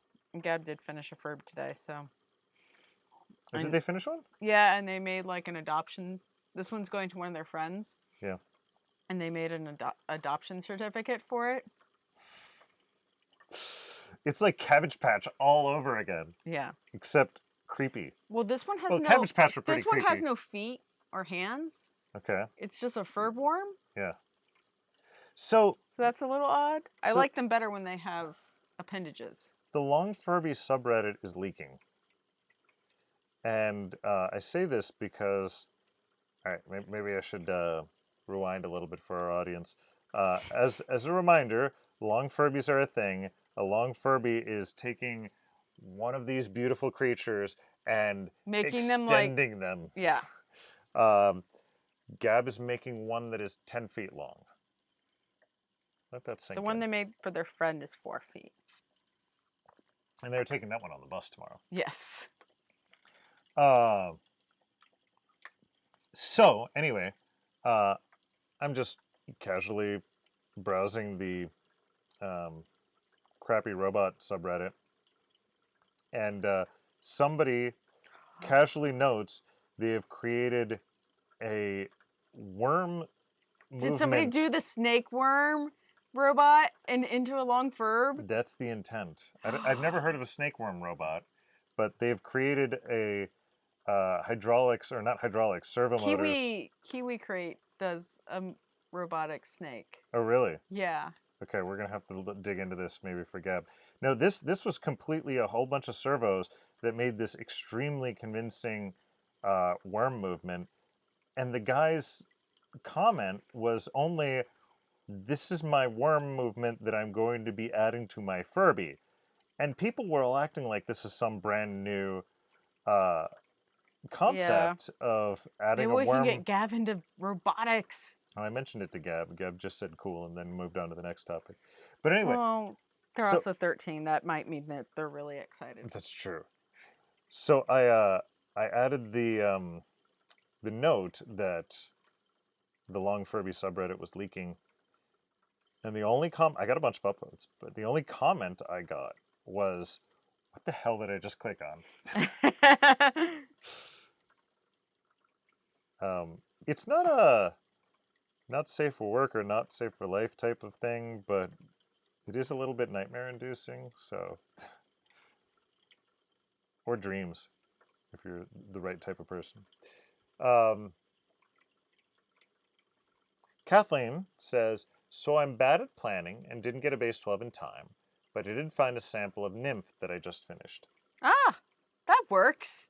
Gab did finish a Furb today, so. Oh, did they finish one? Yeah, and they made like an adoption. This one's going to one of their friends. Yeah. And they made an adoption certificate for it. It's like Cabbage Patch all over again. Yeah. Except creepy. Well, this one has no. Cabbage Patch were pretty This one creepy. has no feet or hands. Okay. It's just a Furb worm. Yeah. So that's a little odd. I like them better when they have appendages. The Long Furby subreddit is leaking. And I say this because, all right, maybe I should rewind a little bit for our audience. As a reminder, long Furbies are a thing. A long Furby is taking one of these beautiful creatures and making extending them. Yeah. Gab is making one that is 10 feet long. Let that sink in. The one they made for their friend is 4 feet. And they're taking that one on the bus tomorrow. Yes. So anyway, I'm just casually browsing the crappy robot subreddit, and somebody casually notes they have created a worm movement. Did somebody do the snake worm robot and into a long Furb? That's the intent. I've never heard of a snake worm robot, but they've created a hydraulics, or not hydraulics, servo motors. Kiwi Crate does a robotic snake. Oh, really? Yeah. Okay, we're gonna have to dig into this maybe for Gab. No, this was completely a whole bunch of servos that made this extremely convincing worm movement, and the guy's comment was only, "This is my worm movement that I'm going to be adding to my Furby," and people were all acting like this is some brand new concept of adding Maybe a worm. We can get Gab into robotics. I mentioned it to Gab. Gab just said cool and then moved on to the next topic. But anyway. Well, they're also 13. That might mean that they're really excited. That's true. So I added the note that the Long Furby subreddit was leaking. And the only I got a bunch of upvotes, but the only comment I got was, what the hell did I just click on? It's not a not safe for work or not safe for life type of thing, but it is a little bit nightmare inducing, so. Or dreams, if you're the right type of person. Kathleen says, so I'm bad at planning and didn't get a base 12 in time, but I did find a sample of Nymph that I just finished. Ah, that works.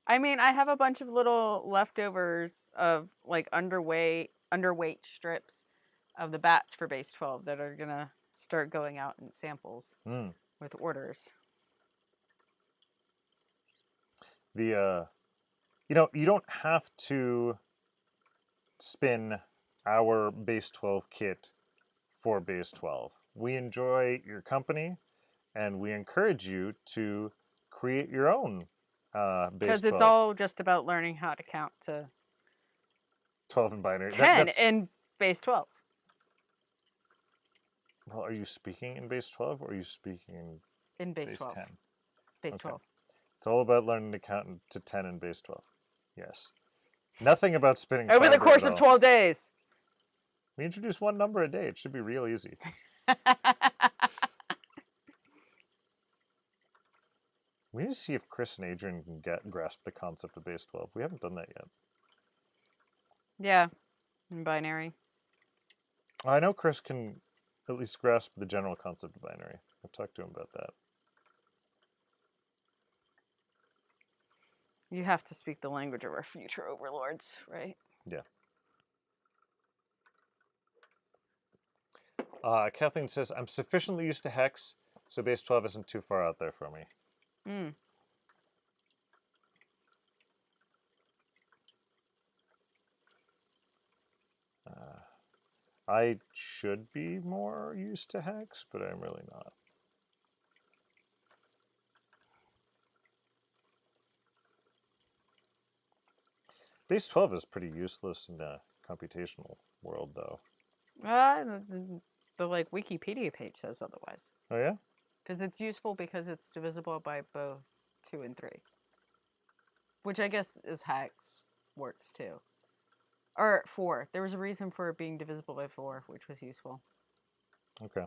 I mean, I have a bunch of little leftovers of like underweight strips of the bats for base 12 that are gonna start going out in samples with orders. You don't have to spin our Base 12 kit for Base 12. We enjoy your company, and we encourage you to create your own Base 12. Because it's all just about learning how to count to 12 in binary. 10 in Base 12. Well, are you speaking in Base 12 or are you speaking In Base Base 12. 10? Base Okay. 12. It's all about learning to count to 10 in Base 12. Yes. Nothing about spinning Over the fiber course at of all. 12 days. We introduce one number a day. It should be real easy. We need to see if Chris and Adrian can grasp the concept of Base 12. We haven't done that yet. Yeah, in binary. I know Chris can at least grasp the general concept of binary. I've talked to him about that. You have to speak the language of our future overlords, right? Yeah. Kathleen says, I'm sufficiently used to hex, so Base 12 isn't too far out there for me. Mm. I should be more used to hex, but I'm really not. Base 12 is pretty useless in the computational world, though. The like Wikipedia page says otherwise. Oh, yeah? Because it's useful because it's divisible by both 2 and 3. Which I guess is hex works too. Or 4. There was a reason for it being divisible by 4, which was useful. Okay.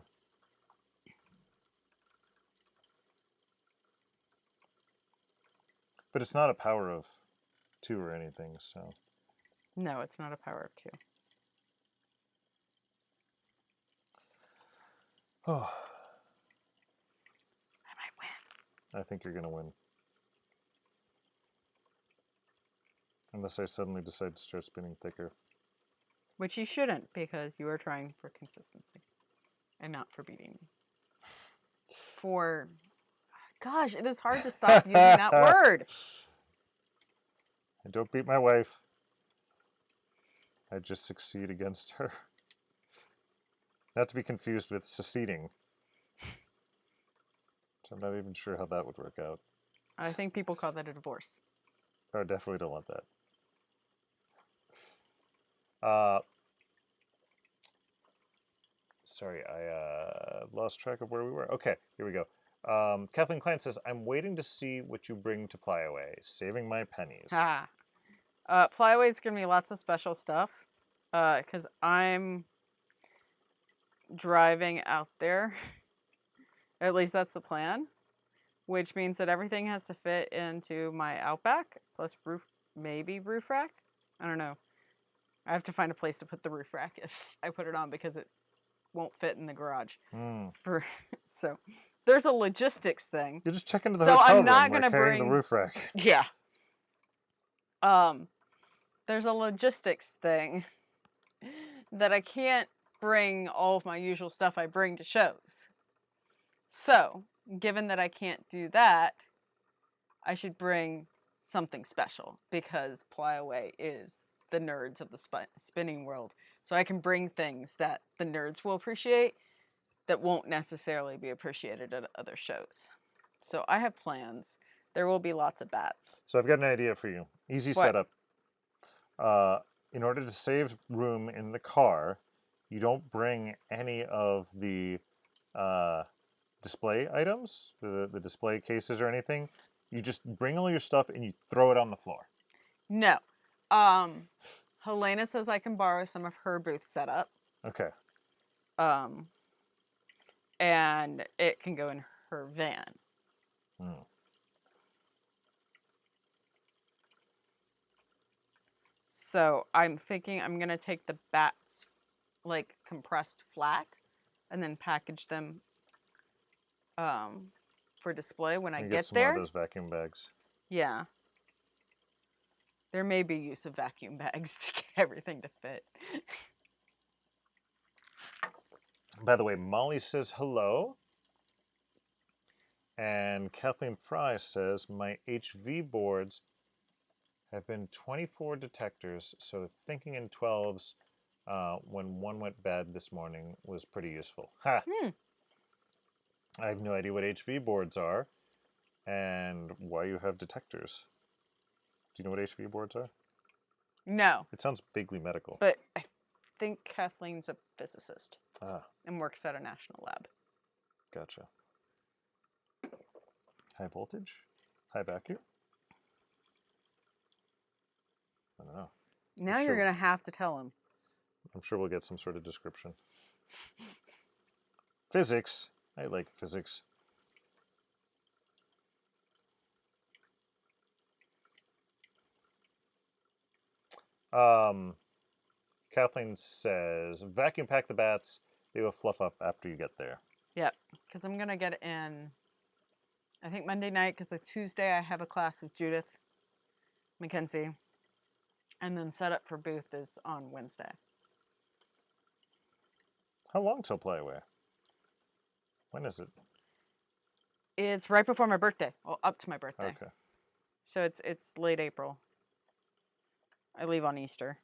But it's not a power of 2 or anything, so... No, it's not a power of 2. Oh. I might win. I think you're going to win. Unless I suddenly decide to start spinning thicker. Which you shouldn't, because you are trying for consistency. And not for beating me. For... Gosh, it is hard to stop using that word. I don't beat my wife. I just succeed against her. Not to be confused with seceding. So I'm not even sure how that would work out. I think people call that a divorce. Oh, definitely don't want that. Sorry, I lost track of where we were. Okay, here we go. Kathleen Klein says, I'm waiting to see what you bring to Flyaway, saving my pennies. Flyaway is going to be lots of special stuff. Because I'm driving out there. At least that's the plan. Which means that everything has to fit into my Outback, plus maybe roof rack. I don't know. I have to find a place to put the roof rack if I put it on, because it won't fit in the garage. So there's a logistics thing. You just check into the so hotel I'm not room. gonna bring the roof rack. Yeah. There's a logistics thing that I can't bring all of my usual stuff I bring to shows. So, given that I can't do that, I should bring something special, because Flyaway is the nerds of the spinning world. So I can bring things that the nerds will appreciate that won't necessarily be appreciated at other shows. So I have plans. There will be lots of bats. So I've got an idea for you. Easy setup. In order to save room in the car, you don't bring any of the display items, the display cases or anything. You just bring all your stuff and you throw it on the floor. No. Helena says I can borrow some of her booth setup. Okay. And it can go in her van. So I'm thinking I'm going to take the bats, like, compressed flat, and then package them for display when I get there. More of those vacuum bags. Yeah. There may be use of vacuum bags to get everything to fit. By the way, Molly says hello. And Kathleen Fry says, my HV boards have been 24 detectors, so thinking in 12s when one went bad this morning was pretty useful. Ha! I have no idea what HV boards are and why you have detectors. Do you know what HV boards are? No. It sounds vaguely medical. But I think Kathleen's a physicist Ah, and works at a national lab. gotcha. High voltage? High vacuum? I don't know. Now sure you're going to have to tell him. I'm sure we'll get some sort of description. Physics. I like physics. Kathleen says, vacuum pack the bats. They will fluff up after you get there. Yep, because I'm going to get in, I think Monday night, because Tuesday I have a class with Judith McKenzie. And then setup for booth is on Wednesday. How long till play away? When is it? It's right before my birthday. Well, up to my birthday. Okay. So it's late April. I leave on Easter.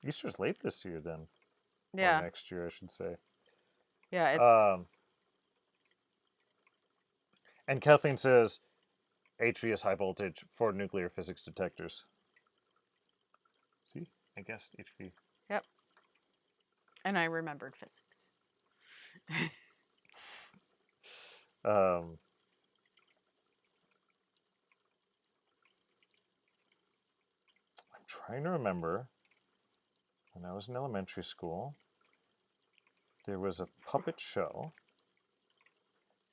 Easter's late this year then. Yeah. Or next year, I should say. Yeah, it's... And Kathleen says, HV is high voltage for nuclear physics detectors. See? I guessed HV. Yep. And I remembered physics. I'm trying to remember, when I was in elementary school, there was a puppet show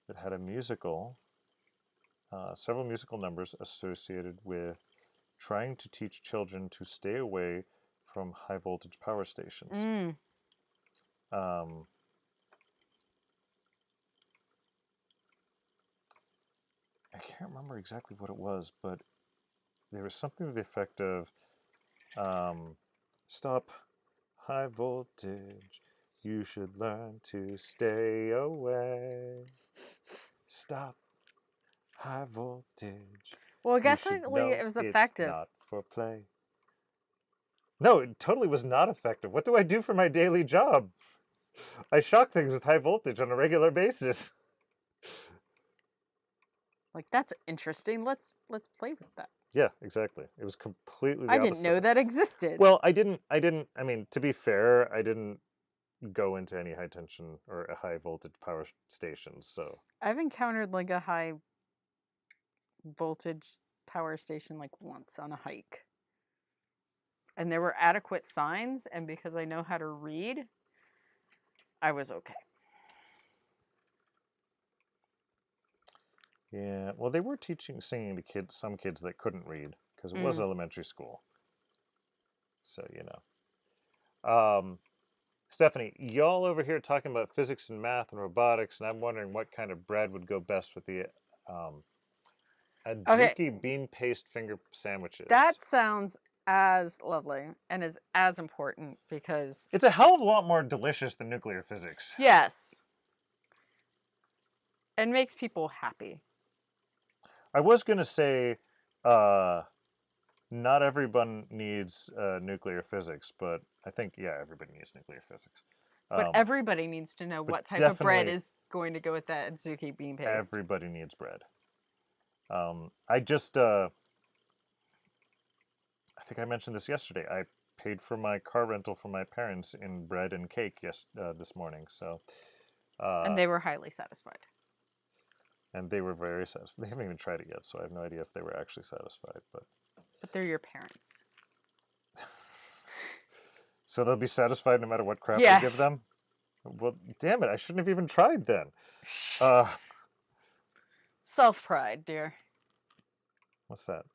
that had a musical, several musical numbers associated with trying to teach children to stay away from high voltage power stations. I can't remember exactly what it was, but there was something to the effect of, stop high voltage, you should learn to stay away. Stop high voltage. Well, You should guessingly, know it was it's effective. not for play. No, it totally was not effective. What do I do for my daily job? I shock things with high voltage on a regular basis. Like, that's interesting. Let's play with that. Yeah, exactly. It was completely the I opposite. didn't know that existed. Well, I didn't, I mean, to be fair, I didn't go into any high tension or high voltage power stations, so. I've encountered like a high voltage power station like once on a hike. And there were adequate signs, and because I know how to read, I was okay. Yeah, well, they were singing to some kids that couldn't read, because it was elementary school. So, you know. Stephanie, y'all over here talking about physics and math and robotics, and I'm wondering what kind of bread would go best with the adzuki bean paste finger sandwiches. That sounds as lovely and is as important because... It's a hell of a lot more delicious than nuclear physics. Yes. And makes people happy. I was going to say, not everyone needs nuclear physics, but I think, yeah, everybody needs nuclear physics. But everybody needs to know what type of bread is going to go with that adzuki bean paste. Everybody needs bread. I just, I think I mentioned this yesterday. I paid for my car rental for my parents in bread and cake this morning. So, and they were highly satisfied. And they were very satisfied. They haven't even tried it yet, so I have no idea if they were actually satisfied. But they're your parents. So they'll be satisfied no matter what crap I give them? Well, damn it, I shouldn't have even tried then. Self-pride, dear. What's that?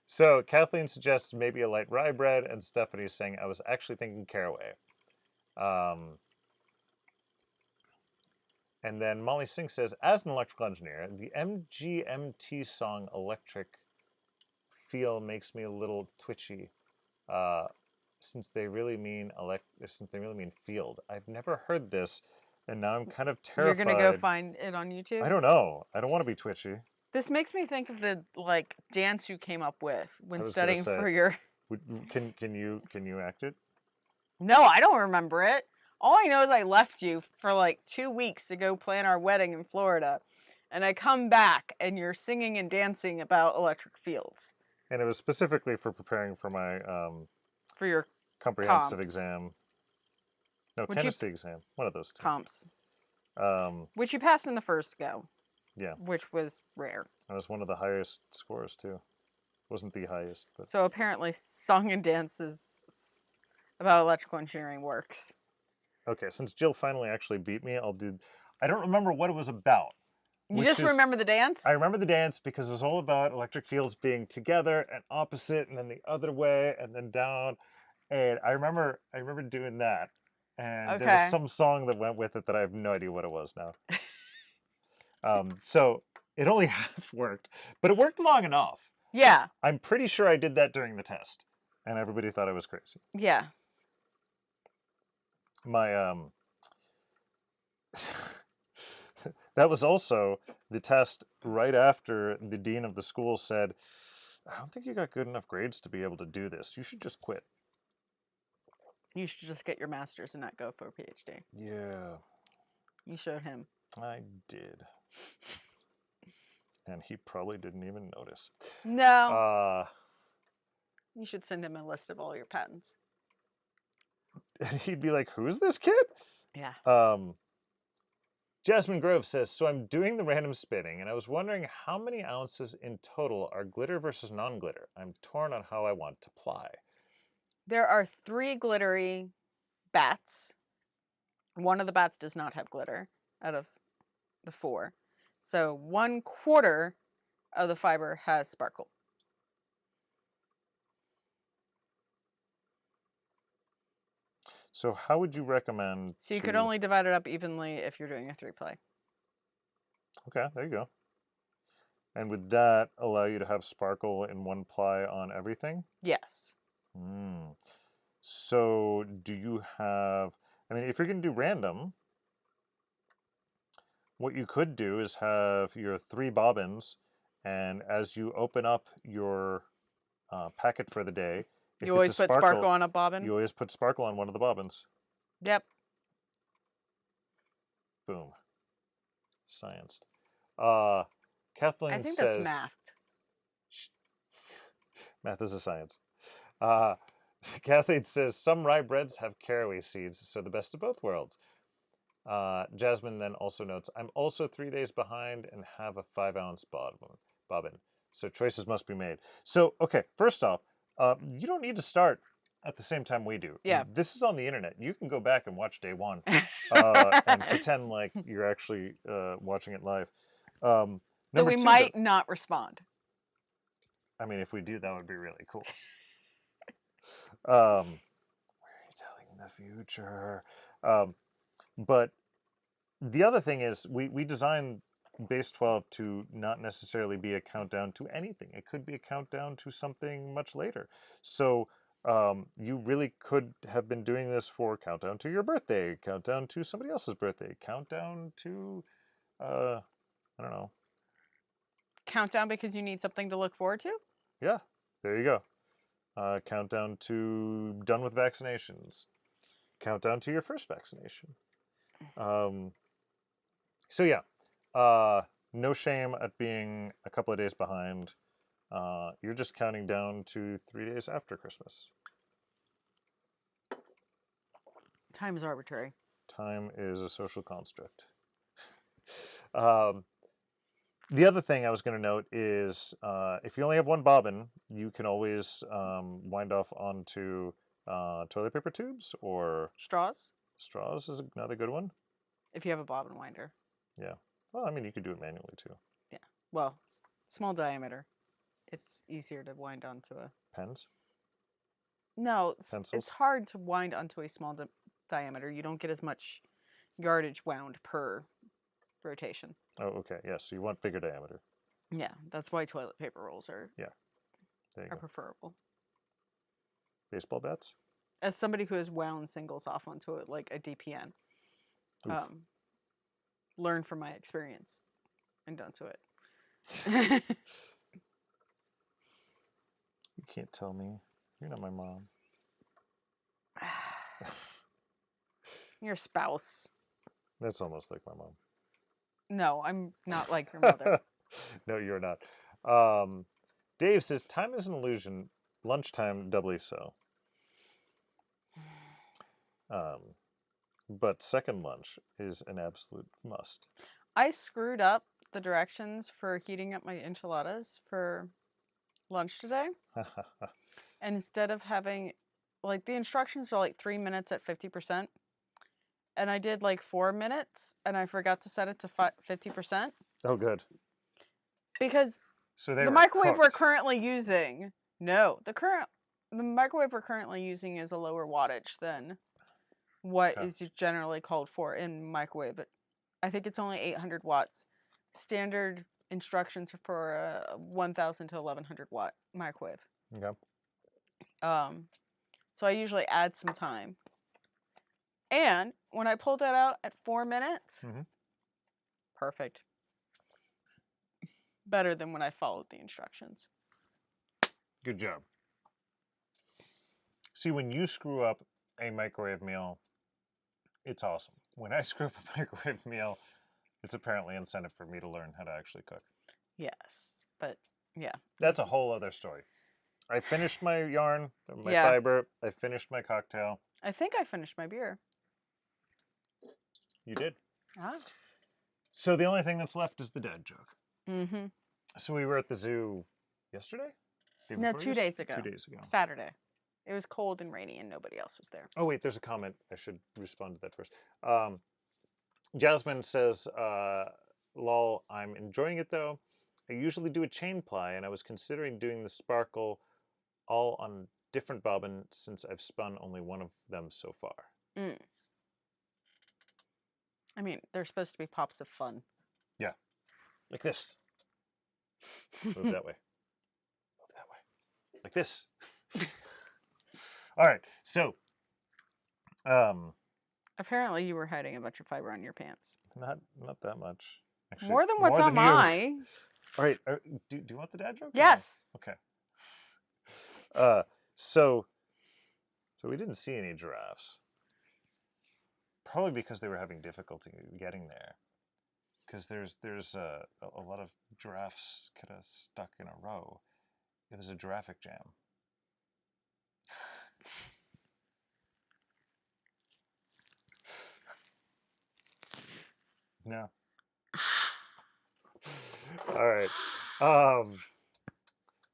So Kathleen suggests maybe a light rye bread, and Stephanie's saying I was actually thinking caraway. And then Molly Singh says, as an electrical engineer, the MGMT song Electric Feel makes me a little twitchy, since they really mean field. I've never heard this. And now I'm kind of You're terrified. gonna go find it on YouTube? I don't know. I don't want to be twitchy. This makes me think of the like dance you came up with when was gonna studying say, for your. Can you act it? No, I don't remember it. All I know is I left you for like 2 weeks to go plan our wedding in Florida, and I come back and you're singing and dancing about electric fields And it was specifically for preparing for my for your comprehensive comps. exam. No, Would you- chemistry exam. One of those two. comps, Um, which you passed in the first go. Yeah. Which was rare. It was one of the highest scores too. Wasn't the highest, but So apparently, song and dance is about electrical engineering works. okay. Since Jill finally actually beat me, I'll do. I don't remember what it was about. You just remember the dance? I remember the dance because it was all about electric fields being together and opposite, and then the other way, and then down. And I remember doing that. And there was some song that went with it that I have no idea what it was now. So it only half worked, but it worked long enough. Yeah. I'm pretty sure I did that during the test, and everybody thought I was crazy. Yeah. My that was also the test right after the dean of the school said, "I don't think you got good enough grades to be able to do this. You should just quit." You should just get your master's and not go for a PhD. Yeah. You showed him. I did. And he probably didn't even notice. No. You should send him a list of all your patents. And he'd be like, "Who's this kid?" Yeah. Jasmine Grove says, "So I'm doing the random spinning, and I was wondering how many ounces in total are glitter versus non-glitter. I'm torn on how I want to ply." There are 3 glittery bats. One of the bats does not have glitter out of the 4. So 1/4 of the fiber has sparkle. So how would you recommend? So you could only divide it up evenly if you're doing a 3-play. Okay, there you go. And would that allow you to have sparkle in one ply on everything? Yes. So do you have, I mean, if you're going to do random, what you could do is have your 3 bobbins, and as you open up your packet for the day, you always put sparkle on a bobbin? You always put sparkle on one of the bobbins. Yep. Boom. Scienced. Kathleen I think says, that's math. Math is a science. Kathleen says, "Some rye breads have caraway seeds, so the best of both worlds." Jasmine then also notes, "I'm also 3 days behind and have a 5-ounce bobbin. So choices must be made." So, okay, first off, you don't need to start at the same time we do. Yeah. This is on the internet. You can go back and watch day 1 and pretend like you're actually watching it live. So we might not respond. I mean, if we do, that would be really cool. We're telling the future. But the other thing is we designed Base12 to not necessarily be a countdown to anything. It could be a countdown to something much later. So you really could have been doing this for countdown to your birthday, countdown to somebody else's birthday, countdown to, I don't know. Countdown because you need something to look forward to? Yeah, there you go. Countdown to done with vaccinations. Countdown to your first vaccination. So yeah, no shame at being a couple of days behind. You're just counting down to 3 days after Christmas. Time is arbitrary. Time is a social construct. The other thing I was going to note is if you only have 1 bobbin, you can always wind off onto toilet paper tubes or straws. Straws is another good one. If you have a bobbin winder. Yeah. Well, I mean, you could do it manually too. Yeah. Well, small diameter. It's easier to wind onto a... Pens? No, Pencils? It's hard to wind onto a small diameter. You don't get as much yardage wound per rotation. Oh, okay. Yeah, so you want bigger diameter. Yeah, that's why toilet paper rolls are preferable. Baseball bats? As somebody who has wound singles off onto it, like a DPN, learn from my experience and don't do it. You can't tell me. You're not my mom. Your spouse. That's almost like my mom. No, I'm not like your mother. No, you're not. Dave says, time is an illusion. Lunchtime, doubly so. But second lunch is an absolute must. I screwed up the directions for heating up my enchiladas for lunch today. And instead of having, like, the instructions are like 3 minutes at 50%. And I did like 4 minutes, and I forgot to set it to 50%. Oh, good. Because so they the were microwave cooked. we're currently using, no, the microwave we're currently using is a lower wattage than what is generally called for in microwave. But I think it's only 800 watts. Standard instructions are for a 1,000 to 1,100 watt microwave. Okay. So I usually add some time. And when I pulled that out at 4 minutes, perfect. Better than when I followed the instructions. Good job. See, when you screw up a microwave meal, it's awesome. When I screw up a microwave meal, it's apparently incentive for me to learn how to actually cook. Yes, but yeah. That's a whole other story. I finished my yarn, my fiber. I finished my cocktail. I think I finished my beer. You did. Ah. So the only thing that's left is the dad joke. Mm-hmm. So we were at the zoo yesterday? No, 2 days ago. 2 days ago. Saturday. It was cold and rainy and nobody else was there. Oh, wait, there's a comment. I should respond to that first. Jasmine says, lol, I'm enjoying it though. I usually do a chain ply and I was considering doing the sparkle all on different bobbin since I've spun only one of them so far. I mean, they're supposed to be pops of fun. Yeah. Like this. Move that way. Move that way. Like this. All right. So. Apparently you were hiding a bunch of fiber on your pants. Not that much. Actually, more than what's on mine. All right. Do you want the dad joke? Yes. Okay. So we didn't see any giraffes. Probably because they were having difficulty getting there. Because there's a lot of giraffes kind of stuck in a row. It was a giraffic jam. No. All right.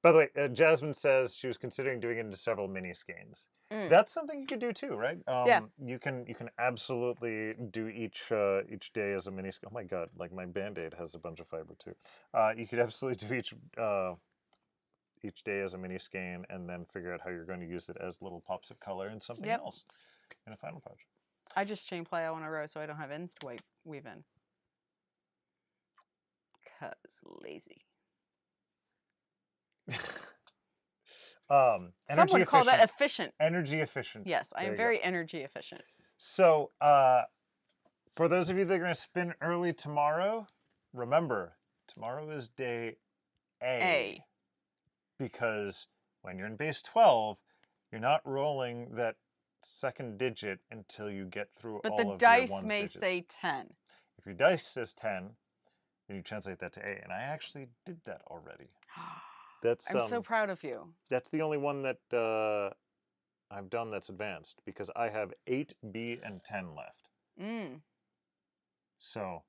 By the way, Jasmine says she was considering doing it into several mini skeins. That's something you could do too, right? Yeah. You can absolutely do each day as a mini skein. Oh my god! Like my Band-Aid has a bunch of fiber too. You could absolutely do each day as a mini skein, and then figure out how you're going to use it as little pops of color in something else in a final project. I just chain ply on a row so I don't have ends to weave in. 'Cause lazy. Energy Someone call that efficient. Energy efficient. Yes, I am very energy efficient. So, for those of you that are going to spin early tomorrow, remember, tomorrow is day A. Because when you're in base 12, you're not rolling that second digit until you get through all of your ones digits. But the dice may say 10. If your dice says 10, then you translate that to A. And I actually did that already. I'm so proud of you. That's the only one that I've done that's advanced, because I have 8, B, and 10 left. So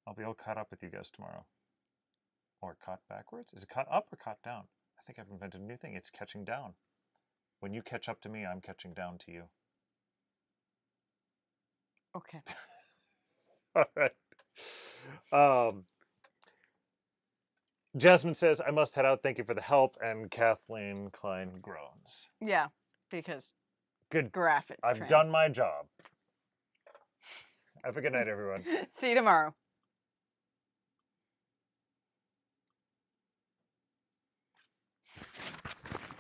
I'll be all caught up with you guys tomorrow. Or caught backwards? Is it caught up or caught down? I think I've invented a new thing. It's catching down. When you catch up to me, I'm catching down to you. Okay. All right. Jasmine says, I must head out. Thank you for the help. And Kathleen Klein groans. Yeah, because good graphic. I've done my job. Have a good night, everyone. See you tomorrow.